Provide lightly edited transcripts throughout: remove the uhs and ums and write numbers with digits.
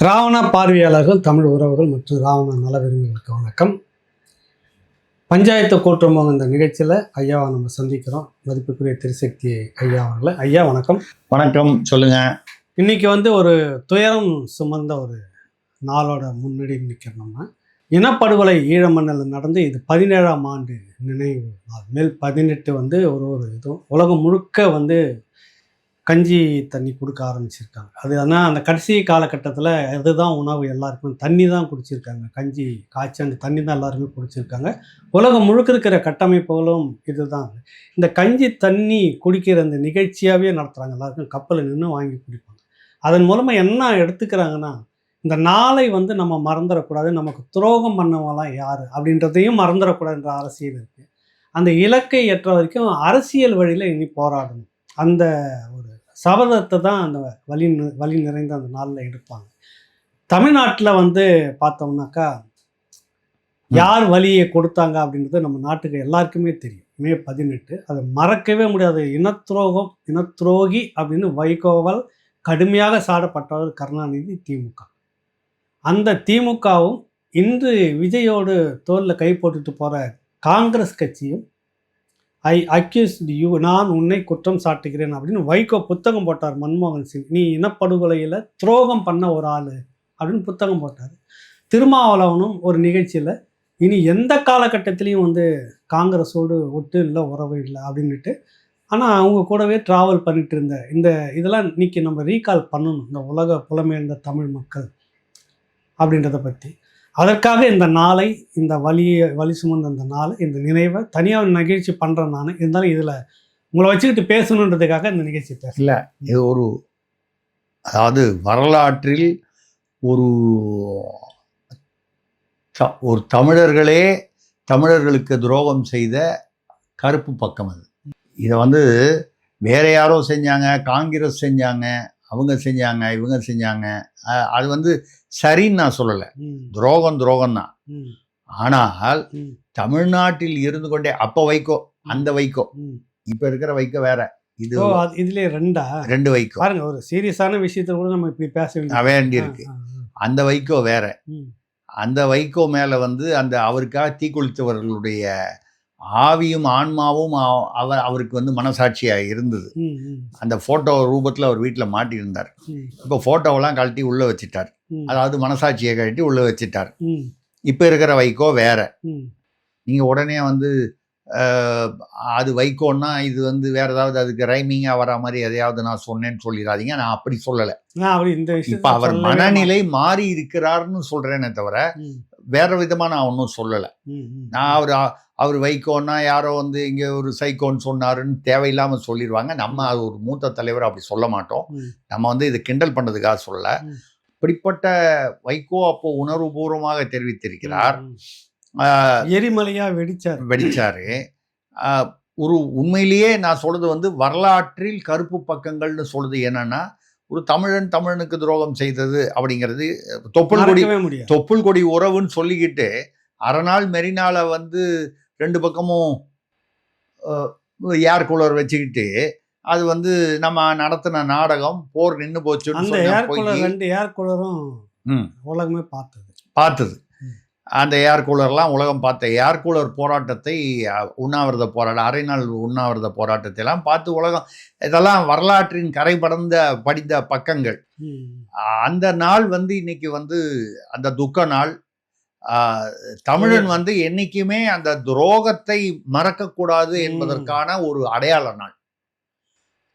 ராவணா பார்வையாளர்கள், தமிழ் உறவுகள் மற்றும் ராவணா நல விரும்பிகளுக்கு வணக்கம். பஞ்சாயத்து கூட்டுறவு இந்த நிகழ்ச்சியில் ஐயாவை நம்ம சந்திக்கிறோம். மதிப்புக்குரிய திருசக்தி ஐயா அவர்களை. ஐயா வணக்கம். வணக்கம், சொல்லுங்க. இன்னைக்கு ஒரு துயரம் சுமந்த ஒரு நாளோட முன்னாடி நிற்கிறோம். நம்ம இனப்படுகொலை ஈழ மண்ணில் நடந்து இது 17ஆம் ஆண்டு நினைவு நாள். மேல் 18 ஒரு இதுவும் உலகம் முழுக்க கஞ்சி தண்ணி கொடுக்க ஆரம்பிச்சிருக்காங்க. அது ஆனால் அந்த கடைசி காலகட்டத்தில் அதுதான் உணவு, எல்லாருக்குமே தண்ணி தான் குடிச்சிருக்காங்க. கஞ்சி காய்ச்சி அந்த தண்ணி தான் எல்லாருமே குடிச்சிருக்காங்க. உலகம் முழுக்க இருக்கிற கட்டமைப்புகளும் இதுதான். இந்த கஞ்சி தண்ணி குடிக்கிற அந்த நிகழ்ச்சியாகவே நடத்துகிறாங்க. எல்லாருக்கும் கப்பலில் நின்று வாங்கி குடிப்பாங்க. அதன் மூலமாக என்ன எடுத்துக்கிறாங்கன்னா, இந்த நாளை நம்ம மறந்துடக்கூடாது, நமக்கு துரோகம் பண்ணவங்களாம் யார் அப்படின்றதையும் மறந்துடக்கூடாதுன்ற அரசியல் இருக்குது. அந்த இலக்கை எற்ற வரைக்கும் அரசியல் வழியில் இனி போராடணும். அந்த ஒரு சபதத்தை தான் அந்த வலி நிறைந்த அந்த நாளில் எடுப்பாங்க. தமிழ்நாட்டில் பார்த்தோம்னாக்கா யார் வலியை கொடுத்தாங்க அப்படின்றது நம்ம நாட்டுக்கு எல்லாருக்குமே தெரியும். மே 18 அதை மறக்கவே முடியாது. இனத்துரோகி அப்படின்னு வைகோவால் கடுமையாக சாடப்பட்டவர் கருணாநிதி, திமுக. அந்த திமுகவும் இன்று விஜயோடு தோளில் கை போட்டுட்டு போகிற காங்கிரஸ் கட்சியும் ஐ அக்யூஸ்ட் யூ, நான் உன்னை குற்றம் சாட்டுகிறேன் அப்படின்னு வைகோ புத்தகம் போட்டார். மன்மோகன் சிங், நீ இனப்படுகொலையில் துரோகம் பண்ண ஒரு ஆள் அப்படின்னு புத்தகம் போட்டார். திருமாவளவனும் ஒரு நிகழ்ச்சியில் இனி எந்த காலகட்டத்திலையும் காங்கிரஸோடு ஒட்டு இல்லை, உறவு இல்லை அப்படின்ட்டு, ஆனால் அவங்க கூடவே ட்ராவல் பண்ணிட்டு இருந்த இதெல்லாம் இன்றைக்கி நம்ம ரீகால் பண்ணணும், இந்த உலக புலமையர்ந்த தமிழ் மக்கள் அப்படின்றத பற்றி. அதற்காக இந்த நாளை, இந்த வலி சுமந்த அந்த நாளை, இந்த நினைவை தனியாக நிகழ்ச்சி பண்ணுறேன் நான். இருந்தாலும் இதில் உங்களை வச்சுக்கிட்டு பேசணுன்றதுக்காக இந்த நிகழ்ச்சி பேசல. இது அதாவது வரலாற்றில் ஒரு தமிழர்களுக்கு துரோகம் செய்த கருப்பு பக்கம் அது. இதை வேற யாரோ செஞ்சாங்க, காங்கிரஸ் செஞ்சாங்க, அவங்க செஞ்சாங்க, இவங்க செஞ்சாங்க, அது சரின்னு நான் சொல்லலை. துரோகம் தான். ஆனால் தமிழ்நாட்டில் இருந்து கொண்டே அப்போ வைகோ, அந்த வைகோ, இப்ப இருக்கிற வைகோ வேற. இதுல ரெண்டு வைகோ பாருங்க. ஒரு சீரியஸான விஷயத்தை கூட நம்ம இப்படி பேச வேண்டியிருக்கு. அந்த வைகோ வேற. அந்த வைகோ மேல அந்த அவருக்காக தீக்குளித்தவர்களுடைய ஆவியும் ஆன்மாவும் அவருக்கு மனசாட்சியாக இருந்தது. அந்த போட்டோ ரூபத்தில் அவர் வீட்டில் மாட்டியிருந்தார். இப்போ போட்டோவெல்லாம் கழட்டி உள்ள வச்சுட்டார். அதாவது மனசாட்சியை கழட்டி உள்ள வச்சுட்டார். இப்போ இருக்கிற வைகோ வேற. நீங்கள் உடனே அது வைகோன்னா இது வேற ஏதாவது அதுக்கு ரைமிங்காக வர மாதிரி எதையாவது நான் சொன்னேன்னு சொல்லிடாதீங்க. நான் அப்படி சொல்லலை. இப்போ அவர் மனநிலை மாறி இருக்கிறார்னு சொல்கிறேனே தவிர வேற விதமாக நான் ஒன்றும் சொல்லலை. நான் அவர் வைகோன்னா யாரோ இங்கே ஒரு சைக்கோன்னு சொன்னாருன்னு தேவையில்லாமல் சொல்லிடுவாங்க. நம்ம அது ஒரு மூத்த தலைவர் அப்படி சொல்ல மாட்டோம். நம்ம இது கிண்டல் பண்ணுறதுக்காக சொல்ல. இப்படிப்பட்ட வைகோ அப்போ உணர்வுபூர்வமாக தெரிவித்திருக்கிறார். எரிமலையா வெடிச்சாரு. ஒரு உண்மையிலேயே நான் சொல்றது வரலாற்றில் கருப்பு பக்கங்கள்னு சொல்றது என்னன்னா, ஒரு தமிழனுக்கு துரோகம் செய்தது அப்படிங்கிறது தொப்புள் கொடி உறவுன்னு சொல்லிக்கிட்டு அரைநாள் மெரினால 2 பக்கமும் ஏர் கூலர் வச்சுக்கிட்டு அது நம்ம நடத்தின நாடகம் போர் நின்று போச்சுன்னு ஏர் கூலரும் உலகமே பார்த்தது. அந்த ஏர் கூலர்லாம் உலகம் பார்த்த ஏர் கூலர் போராட்டத்தை, உண்ணாவிரத போராட்டம், அரை நாள் உண்ணாவிரத போராட்டத்தை எல்லாம் பார்த்து உலகம், இதெல்லாம் வரலாற்றின் கரை படிந்த பக்கங்கள். அந்த நாள் இன்னைக்கு அந்த துக்க நாள். தமிழன் என்னைக்குமே அந்த துரோகத்தை மறக்கக்கூடாது என்பதற்கான ஒரு அடையாள நாள்.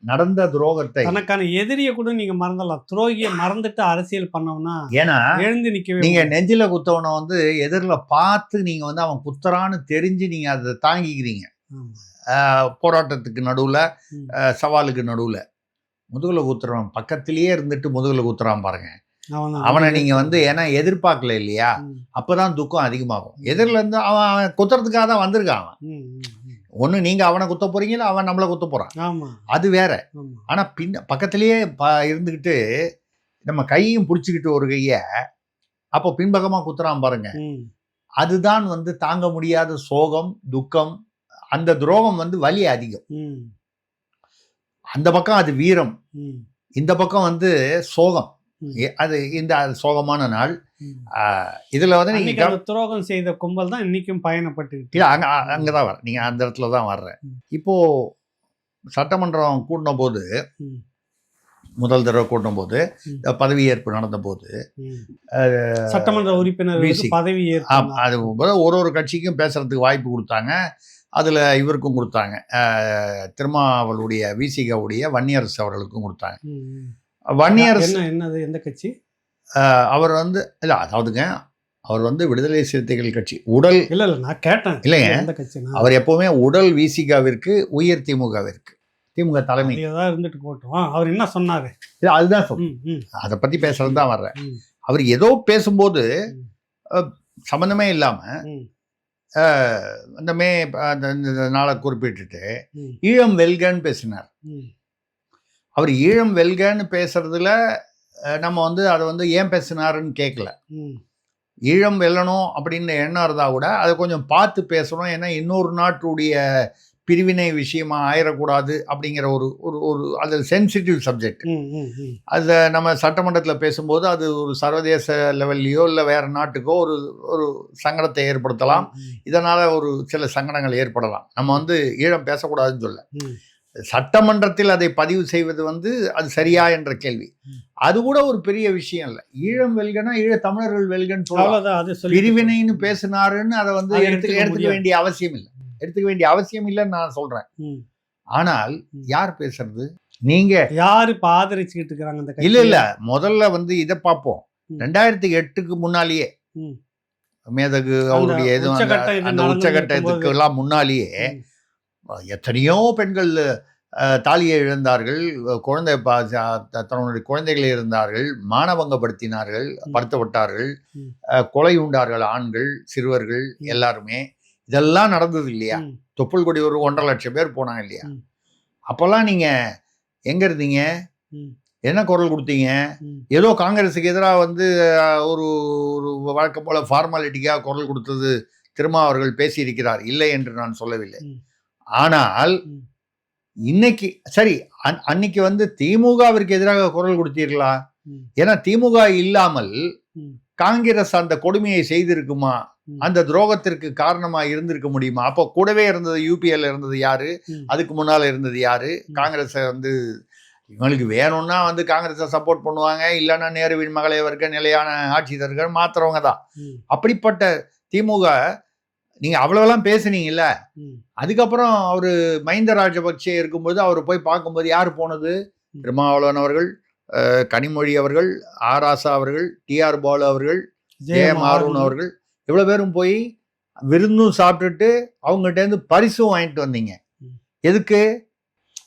நடந்த துரோகத்தை, தனக்கான எதிரியை கூட நீங்க மறந்துடலாம். துரோகியை மறந்துட்டு அரசியல் பண்ணோம்னா, ஏன்னா எழுந்து நிக்கவே நீங்க நெஞ்சில குத்தவனை எதிரில் பார்த்து நீங்க அவன் குத்துறான்னு தெரிஞ்சு நீங்க அதை தாங்கிக்கிறீங்க. போராட்டத்துக்கு நடுவுல, சவாலுக்கு நடுவுல முதுகுல குத்துறான், பக்கத்திலேயே இருந்துட்டு முதுகுல குத்துறான் பாருங்க. அவனை நீங்க ஏன்னா எதிர்பார்க்கல இல்லையா, அப்பதான் துக்கம் அதிகமாகும். எதிரில இருந்து அவன் குத்துறதுக்காக தான் வந்திருக்கான். ஒன்று நீங்கள் அவனை குத்த போறீங்களா, அவன் நம்மளை குத்த போறான், அது வேற. ஆனால் பக்கத்திலேயே இருந்துக்கிட்டு நம்ம கையும் பிடிச்சிக்கிட்டு ஒரு கையை அப்போ பின்பக்கமாக குத்துறான் பாருங்க. அதுதான் தாங்க முடியாத சோகம், துக்கம். அந்த துரோகம் வலி அதிகம். அந்த பக்கம் அது வீரம், இந்த பக்கம் சோகம். அது இந்த சோகமான நாள். ம். இதில் வந்து அன்னைக்கு நீங்கள் அந்த துரோகம் செய்த கும்பல் தான் இன்னைக்கும் பயணப்பட்டுக்கிட்டு இல்லை அங்கே தான் வரேன், நீங்கள் அந்த இடத்துல தான் வர்றேன். ம். இப்போது சட்டமன்றம் கூட்டின போது, ம். முதல் தடவை கூட்டின போது, ம். பதவியேற்பு நடந்த போது ம். சட்டமன்ற உறுப்பினர்களுக்கு VC. பதவி ஏற்பு அது ஒரு கட்சிக்கும் பேசுறதுக்கு வாய்ப்பு கொடுத்தாங்க. அதில் இவருக்கும் கொடுத்தாங்க, திருமாவளுடைய விசிகாவுடைய வன்னியரசு அவர்களுக்கும் கொடுத்தாங்க. வன்னியரசு என்னது எந்த கட்சி? அவர் வந்து இல்லை, அதாவதுங்க அவர் வந்து விடுதலை சிறுத்தைகள் கட்சி உடல் இல்ல நான் கேட்டேன் இல்லைங்க, எந்த கட்சி. அவர் எப்பவுமே உடல் விசிகாவிற்கு உயர் திமுகவிற்கு, திமுக தலைமை ஏதாவது இருந்துட்டு போட்டோம். அவர் என்ன சொன்னாரு? இல்லை அதுதான் சொல்றேன், அதை பற்றி பேசுறது தான் வர்றேன். அவர் ஏதோ பேசும்போது சம்மந்தமே இல்லாமல் அந்த அந்த நாளை குறிப்பிட்டுட்டு ஈழம் வெல்கன்னு பேசினார். அவர் ஈழம் வெல்கன்னு பேசுறதுல நம்ம வந்து அதை வந்து ஏன் பேசினாருன்னு கேட்கல. ஈழம் வெல்லணும் அப்படின்னு எண்ணம் இருந்தால் கூட அதை கொஞ்சம் பார்த்து பேசணும், ஏன்னா இன்னொரு நாட்டுடைய பிரிவினை விஷயமா ஆயிடக்கூடாது அப்படிங்கிற ஒரு ஒரு ஒரு அது சென்சிட்டிவ் சப்ஜெக்ட். அதை நம்ம சட்டமன்றத்தில் பேசும்போது அது ஒரு சர்வதேச லெவல்லையோ இல்லை வேறு நாட்டுக்கோ ஒரு ஒரு சங்கடத்தை ஏற்படுத்தலாம், இதனால் ஒரு சில சங்கடங்கள் ஏற்படலாம். நம்ம வந்து ஈழம் பேசக்கூடாதுன்னு சொல்ல, சட்டமன்றத்தில் அதை பதிவு செய்வது வந்து அது சரியா என்ற கேள்வி. அது கூட ஒரு பெரிய விஷயம் இல்லை. ஈழம் வெல்கனா ஈழ தமிழர்கள் வெல்கன்னு சொல்லலாம், பிரிவினைன்னு பேசினாருன்னு அதை வந்து எடுத்துக்க வேண்டிய அவசியம் இல்லை, எடுத்துக்க வேண்டிய அவசியம் இல்லைன்னு நான் சொல்றேன். ஆனால் யார் பேசுறது? நீங்க யாரு இப்ப ஆதரிச்சுக்கிட்டு இருக்காங்க? இல்ல இல்ல, முதல்ல வந்து இதை பார்ப்போம். 2008க்கு முன்னாலேயே மேதகு அவருடைய அந்த உச்சகட்டத்துக்கு எல்லாம் முன்னாலேயே எத்தனையோ பெண்கள் தாலியை இழந்தார்கள், தன்னுடைய குழந்தைகளை இருந்தார்கள், மானபங்கப்படுத்தினார்கள், படுத்தப்பட்டார்கள், கொலை உண்டார்கள், ஆண்கள் சிறுவர்கள் எல்லாருமே. இதெல்லாம் நடந்தது இல்லையா? தொப்புள் கொடி ஒரு 1.5 லட்சம் பேர் போனாங்க இல்லையா? அப்போல்லாம் நீங்க எங்க இருந்தீங்க? என்ன குரல் கொடுத்தீங்க? ஏதோ காங்கிரஸுக்கு எதிராக வந்து ஒரு ஒரு வழக்கம் போல ஃபார்மாலிட்டிக்காக குரல் கொடுத்தது திருமாவர்கள் பேசியிருக்கிறார், இல்லை என்று நான் சொல்லவில்லை. ஆனால் இன்னைக்கு சரி, அன்னைக்கு வந்து திமுகவிற்கு எதிராக குரல் கொடுத்தீர்களா? ஏன்னா திமுக இல்லாமல் காங்கிரஸ் அந்த கொடுமையை செய்திருக்குமா? அந்த துரோகத்திற்கு காரணமா இருந்திருக்க முடியுமா? அப்போ கூடவே இருந்தது யூபிஎல் இருந்தது யாரு? அதுக்கு முன்னால இருந்தது யாரு? காங்கிரஸை வந்து இவங்களுக்கு வேணும்னா வந்து காங்கிரஸை சப்போர்ட் பண்ணுவாங்க, இல்லைன்னா நேருவின் மகளை வர்க்க நிலையான ஆட்சி தருகிற மாத்திரவங்க தான். அப்படிப்பட்ட திமுக நீங்க அவ்வளவெல்லாம் பேசுனீங்கல்ல, அதுக்கப்புறம் அவரு மஹிந்த ராஜபக்சே இருக்கும்போது அவர் போய் பார்க்கும்போது யார் போனது? திருமாவளவன் அவர்கள், கனிமொழி அவர்கள், ஆராசா அவர்கள், டிஆர் பாலு அவர்கள், ஜெயம் ஆர்வன் அவர்கள், இவ்வளவு பேரும் போய் விருந்தும் சாப்பிட்டுட்டு அவங்ககிட்ட இருந்து பரிசும் வாங்கிட்டு வந்தீங்க. எதுக்கு?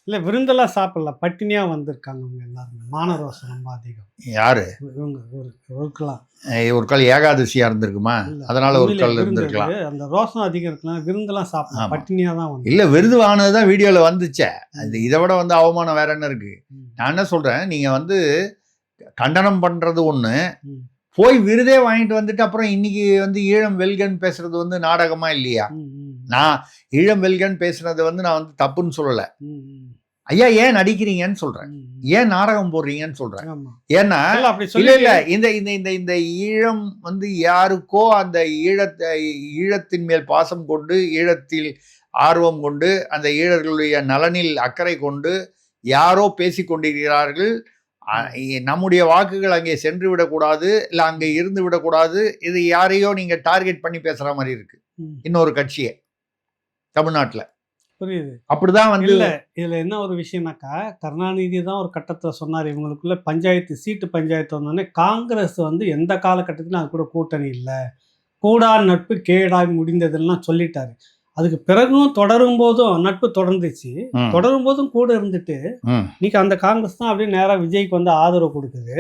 இல்ல விருந்தெல்லாம் சாப்பிடல, பட்டினியா வந்திருக்காங்க அவங்க எல்லாருமே. மானரோசம் ரொம்ப அதிகம். யாரு? ஒரு கால் ஏகாதசியா இருந்திருக்குமா? அதனால ஒரு கால் இருந்திருக்கலாம். அந்த ரோசம் அதிகம் இருக்கலாம், விருந்தெல்லாம் சாப்பிடல, பட்டினியா தான் வந்து. இல்ல விருது வாங்கினதுதான் வீடியோல வந்துச்சே. அது இதை விட வந்து அவமானம் வேற என்ன இருக்கு? நான் என்ன சொல்றேன், நீங்க வந்து கண்டனம் பண்றது ஒண்ணு, போய் விருதே வாங்கிட்டு வந்துட்டு அப்புறம் இன்னைக்கு வந்து ஈழம் வெல்கன்னு பேசுறது வந்து நாடகமா இல்லையா? நான் ஈழம் வெல்கன்னு பேசுனது வந்து நான் வந்து தப்புன்னு சொல்லல. ஐயா ஏன் நடிக்கிறீங்கன்னு சொல்றேன், ஏன் நாடகம் போடுறீங்கன்னு சொல்றேன். ஏன்னா இல்ல இல்ல, இந்த இந்த இந்த இந்த ஈழம் வந்து யாருக்கோ அந்த ஈழத்தின் மேல் பாசம் கொண்டு, ஈழத்தில் ஆர்வம் கொண்டு, அந்த ஈழர்களுடைய நலனில் அக்கறை கொண்டு யாரோ பேசிக் கொண்டிருக்கிறார்கள். நம்முடைய வாக்குகள் அங்கே சென்று விடக்கூடாது, இல்லை அங்கே இருந்து விடக்கூடாது. இது யாரையோ நீங்க டார்கெட் பண்ணி பேசுற மாதிரி இருக்கு, இன்னொரு கட்சியை தமிழ்நாட்டில். புரியுது. அப்படிதான் வந்து இல்ல இதுல என்ன ஒரு விஷயம்னாக்கா, கருணாநிதி தான் ஒரு கட்டத்துல சொன்னார், இவங்களுக்குள்ள பஞ்சாயத்து சீட்டு பஞ்சாயத்து வந்தோடனே காங்கிரஸ் வந்து எந்த காலகட்டத்திலும் அது கூட கூட்டணி இல்லை, கூடா நட்பு கேடாய் முடிந்ததெல்லாம் சொல்லிட்டாரு. அதுக்கு பிறகும் தொடரும் போதும் நட்பு தொடர்ந்துச்சு, தொடரும் போதும் கூட இருந்துட்டு இன்னைக்கு அந்த காங்கிரஸ் தான் அப்படியே நேரா விஜய்க்கு வந்து ஆதரவு கொடுக்குது.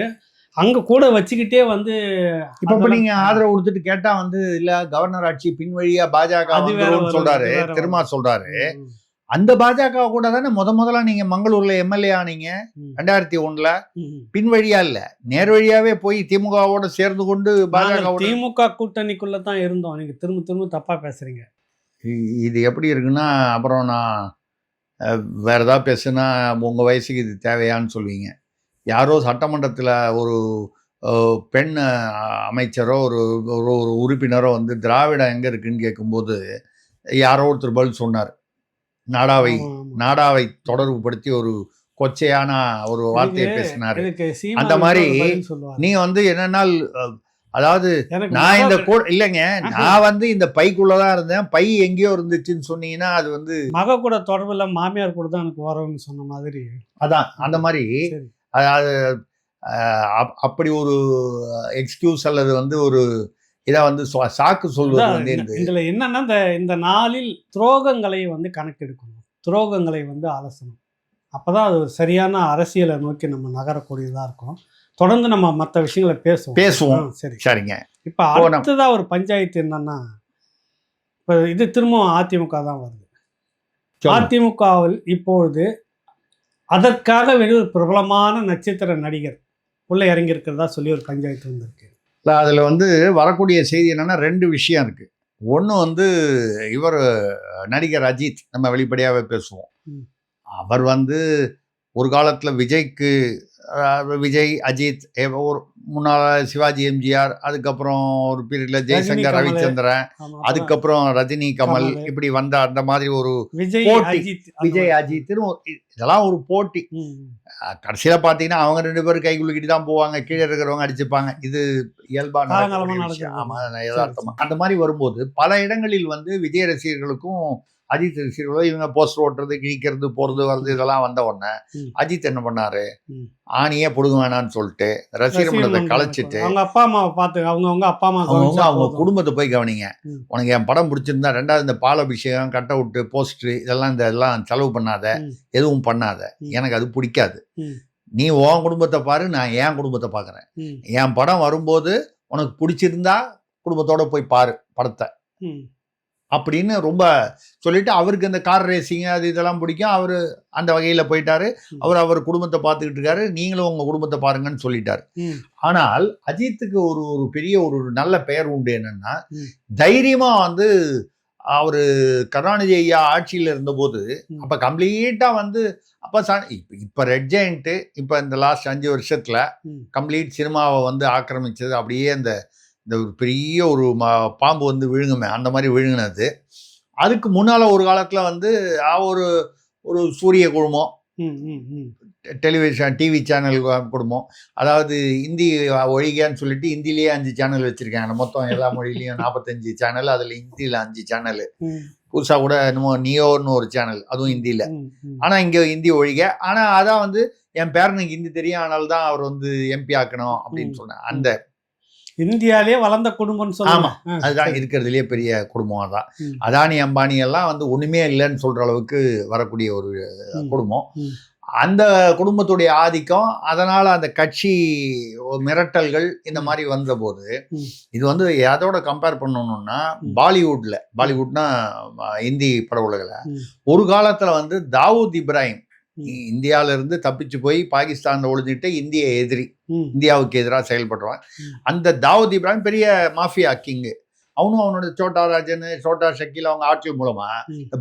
அங்க கூட வச்சுக்கிட்டே வந்து இப்ப நீங்க ஆதரவு கொடுத்துட்டு கேட்டா வந்து இல்ல கவர்னர் ஆட்சி பின்வழியா பாஜக சொல்றாரு, திரும்ப சொல்றாரு. அந்த பாஜக கூட தானே முதல்ல நீங்க மங்களூர்ல எம்எல்ஏ ஆனீங்க 2001. பின்வழியா இல்ல, நேர்வழியாவே போய் திமுகவோட சேர்ந்து கொண்டு பாஜக திமுக கூட்டணிக்குள்ள தான் இருந்தோம். நீங்க திரும்ப திரும்ப தப்பா பேசுறீங்க. இது எப்படி இருக்குன்னா, அப்புறம் நான் வேற ஏதாவது பேசுனா உங்க வயசுக்கு இது தேவையான்னு சொல்லுவீங்க. யாரோ சட்டமன்றத்தில் ஒரு பெண் அமைச்சரோ ஒரு ஒரு ஒரு உறுப்பினரோ வந்து திராவிடம் எங்கே இருக்குன்னு கேட்கும்போது யாரோ ஒருத்தர் பதில் சொன்னார். நாடாவை தொடர்புபடுத்தி ஒரு கொச்சையான ஒரு வார்த்தையை பேசினாரு. அந்த மாதிரி நீங்க வந்து என்னன்னா, அதாவது நான் இந்த இல்லைங்க, நான் வந்து இந்த பைக்குள்ளதான் இருந்தேன், பை எங்கேயோ இருந்துச்சுன்னு சொன்னீங்கன்னா அது வந்து மக கூட தொடர்புல மாமியார் கூட தான் எனக்கு வரும்னு சொன்ன மாதிரி. அதான் அந்த மாதிரி அதாவது அப்படி ஒரு எக்ஸ்கியூஸ் அல்லது வந்து ஒரு இதை வந்து சாக்கு சொல்வது வந்து இதுல என்னன்னா, இந்த நாளில் துரோகங்களை வந்து கணக்கெடுக்கணும், துரோகங்களை வந்து அலசணும். அப்பதான் அது சரியான அரசியலை நோக்கி நம்ம நகரக்கூடியதா இருக்கும். தொடர்ந்து நம்ம மற்ற விஷயங்களை பேசுவோம். சரிங்க. இப்ப அடுத்ததா ஒரு பஞ்சாயத்து என்னன்னா, இப்ப இது திரும்பவும் அதிமுக தான் வருது. அதிமுகவில் இப்பொழுது அதற்காக ஒரு பிரபலமான நட்சத்திர நடிகர் உள்ள இறங்கி இருக்கிறதா சொல்லி ஒரு பஞ்சாயத்து வந்திருக்கு. அதில் வந்து வரக்கூடிய செய்தி என்னன்னா, 2 விஷயம் இருக்கு. ஒன்று வந்து இவர் நடிகர் அஜித், நம்ம வெளிப்படையாகவே பேசுவோம். அவர் வந்து ஒரு காலத்தில் விஜய், அஜித், ஒரு முன்னாள் சிவாஜி, எம்ஜிஆர், அதுக்கப்புறம் ஒரு பீரியட்ல ஜெய்சங்கர், ரவிச்சந்திரன், அதுக்கப்புறம் ரஜினி, கமல், இப்படி வந்த அந்த மாதிரி ஒரு விஜய் அஜித்னு இதெல்லாம் ஒரு போட்டி. கடைசியில பாத்தீங்கன்னா அவங்க 2 பேரும் கை குலுக்கிட்டு தான் போவாங்க, கீழே இருக்கிறவங்க அடிச்சுப்பாங்க. இது இயல்பான விஷயம். ஆமா, யதார்த்தமா. அந்த மாதிரி வரும்போது பல இடங்களில் வந்து விஜய் ரசிகர்களுக்கும் அஜித் ரசிகர்களோ இவங்க போஸ்டர் ஓட்டுறது, கிழிக்கிறது, போறது வருது இதெல்லாம் வந்த உடனே அஜித் என்ன பண்ணாரு, ஆணியே புடுங்க வேணான்னு சொல்லிட்டு ரசிகர் மன்றத்தை கலைச்சிட்டு அவங்க அப்பா அம்மாவை பார்த்து அவங்க குடும்பத்தை போய் கவனிங்க, உனக்கு என் படம் பிடிச்சிருந்தா 2வது இந்த பாலாபிஷேகம், கட் அவுட்டு, போஸ்டர் இதெல்லாம் செலவு பண்ணாத, எதுவும் பண்ணாத, எனக்கு அது பிடிக்காது. நீ உன் குடும்பத்தை பாரு, நான் என் குடும்பத்தை பார்க்குறேன். என் படம் வரும்போது உனக்கு பிடிச்சிருந்தா குடும்பத்தோட போய் பாரு படத்தை அப்படின்னு ரொம்ப சொல்லிட்டு, அவருக்கு அந்த கார் ரேசிங் அது இதெல்லாம் பிடிக்கும். அவர் அந்த வகையில் போயிட்டாரு. அவர் குடும்பத்தை பார்த்துக்கிட்டு இருக்காரு, நீங்களும் உங்க குடும்பத்தை பாருங்கன்னு சொல்லிட்டாரு. ஆனால் அஜித்துக்கு ஒரு பெரிய ஒரு நல்ல பெயர் உண்டு. என்னன்னா, தைரியமா வந்து அவரு கருணாநிதி ஐயா ஆட்சியில் இருந்தபோது அப்ப கம்ப்ளீட்டா வந்து இப்ப ரெட் ஜெயண்ட் இப்ப இந்த லாஸ்ட் 5 வருஷத்துல கம்ப்ளீட் சினிமாவை வந்து ஆக்கிரமிச்சது. அப்படியே இந்த ஒரு பெரிய ஒரு பாம்பு வந்து விழுங்குமே அந்த மாதிரி விழுங்கினது. அதுக்கு முன்னால ஒரு காலத்துல வந்து ஒரு சூரிய குழுமம், டெலிவிஷன் டிவி சேனல் குடும்பம், அதாவது இந்தி ஒழிகான்னு சொல்லிட்டு இந்தியிலேயே 5 சேனல் வச்சிருக்காங்க. மொத்தம் எல்லா மொழியிலையும் 45 சேனல், அதுல இந்தியில 5 சேனல். புதுசா கூட என்னமோ நியோன்னு ஒரு சேனல், அதுவும் இந்தியில. ஆனா இங்க இந்தி ஒழிக. ஆனா அதான் வந்து என் பேரனுக்கு ஹிந்தி தெரியும், அதனால தான் அவர் வந்து எம்பி ஆக்கணும் அப்படின்னு சொன்னேன். அந்த இந்தியாலே வளர்ந்த குடும்பம். ஆமா, அதுதான் இருக்கிறதுலயே பெரிய குடும்பம். தான் அதானி அம்பானி எல்லாம் வந்து ஒண்ணுமே இல்லைன்னு சொல்ற அளவுக்கு வரக்கூடிய ஒரு குடும்பம். அந்த குடும்பத்துடைய ஆதிக்கம், அதனால அந்த கட்சி மிரட்டல்கள் இந்த மாதிரி வந்த போது இது வந்து எதோட கம்பேர் பண்ணணும்னா, பாலிவுட்னா இந்தி பட உலகில் ஒரு காலத்துல வந்து தாவூத் இப்ராஹிம் இந்தியாவில இருந்து தப்பிச்சு போய் பாகிஸ்தான்ல ஒளிஞ்சிட்டு இந்தியாவுக்கு எதிராக செயல்படுறான். அந்த தாவூத் இப்ராஹிம் பெரிய மாஃபியா கிங்கு. அவனும் அவனோட சோட்டா ராஜன், சோட்டா ஷக்கீல் அவங்க ஆட்சி மூலமா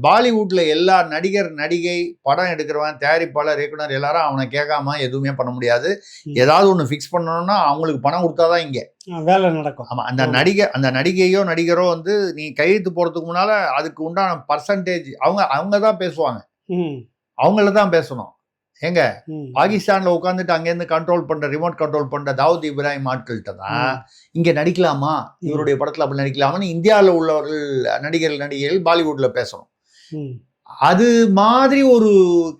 பாலிவுட்ல எல்லா நடிகர், நடிகை, படம் எடுக்கிறவன், தயாரிப்பாளர், இயக்குனர் எல்லாரும் அவனை கேட்காம எதுவுமே பண்ண முடியாது. ஏதாவது ஒன்று ஃபிக்ஸ் பண்ணணும்னா அவங்களுக்கு பணம் கொடுத்தாதான் இங்க வேலை நடக்கும். ஆமா, அந்த நடிகையோ நடிகரோ வந்து நீ கையெழுத்து போறதுக்கு முன்னால அதுக்கு உண்டான பர்சன்டேஜ் அவங்க தான் பேசுவாங்க, அவங்கள தான் பேசணும். எங்க பாகிஸ்தான்ல உட்காந்துட்டு அங்கேருந்து ரிமோட் கண்ட்ரோல் பண்ற தாவூத் இப்ராஹிம் ஆட்கள்கிட்ட தான் இங்க நடிக்கலாமா, இவருடைய படத்துல அப்படி நடிக்கலாமான்னு இந்தியாவில் உள்ளவர்கள் நடிகர்கள் பாலிவுட்ல பேசணும். அது மாதிரி ஒரு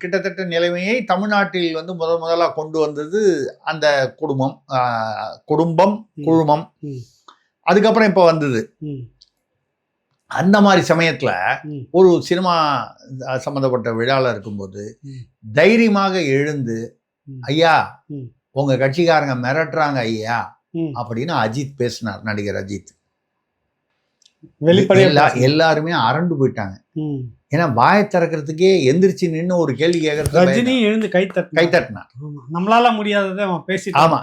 கிட்டத்தட்ட நிலைமையை தமிழ்நாட்டில் வந்து முதலா கொண்டு வந்தது அந்த குழுமம். அதுக்கப்புறம் இப்ப வந்தது. அந்த மாதிரி சமயத்துல ஒரு சினிமா சம்பந்தப்பட்ட விழால இருக்கும்போது தைரியமாக எழுந்து, ஐயா உங்க கட்சிக்காரங்க மிரட்டுறாங்க ஐயா அப்படின்னு அஜித் பேசினார். நடிகர் அஜித் எல்லாருமே அரண்டு போயிட்டாங்க. ஏன்னா வாயை திறக்கிறதுக்கே எந்திரிச்சு நின்று ஒரு கேள்வி கேட்கறது, ரஜினி எழுந்து கை தட்டினார். நம்மளால முடியாததை பேசி. ஆமா,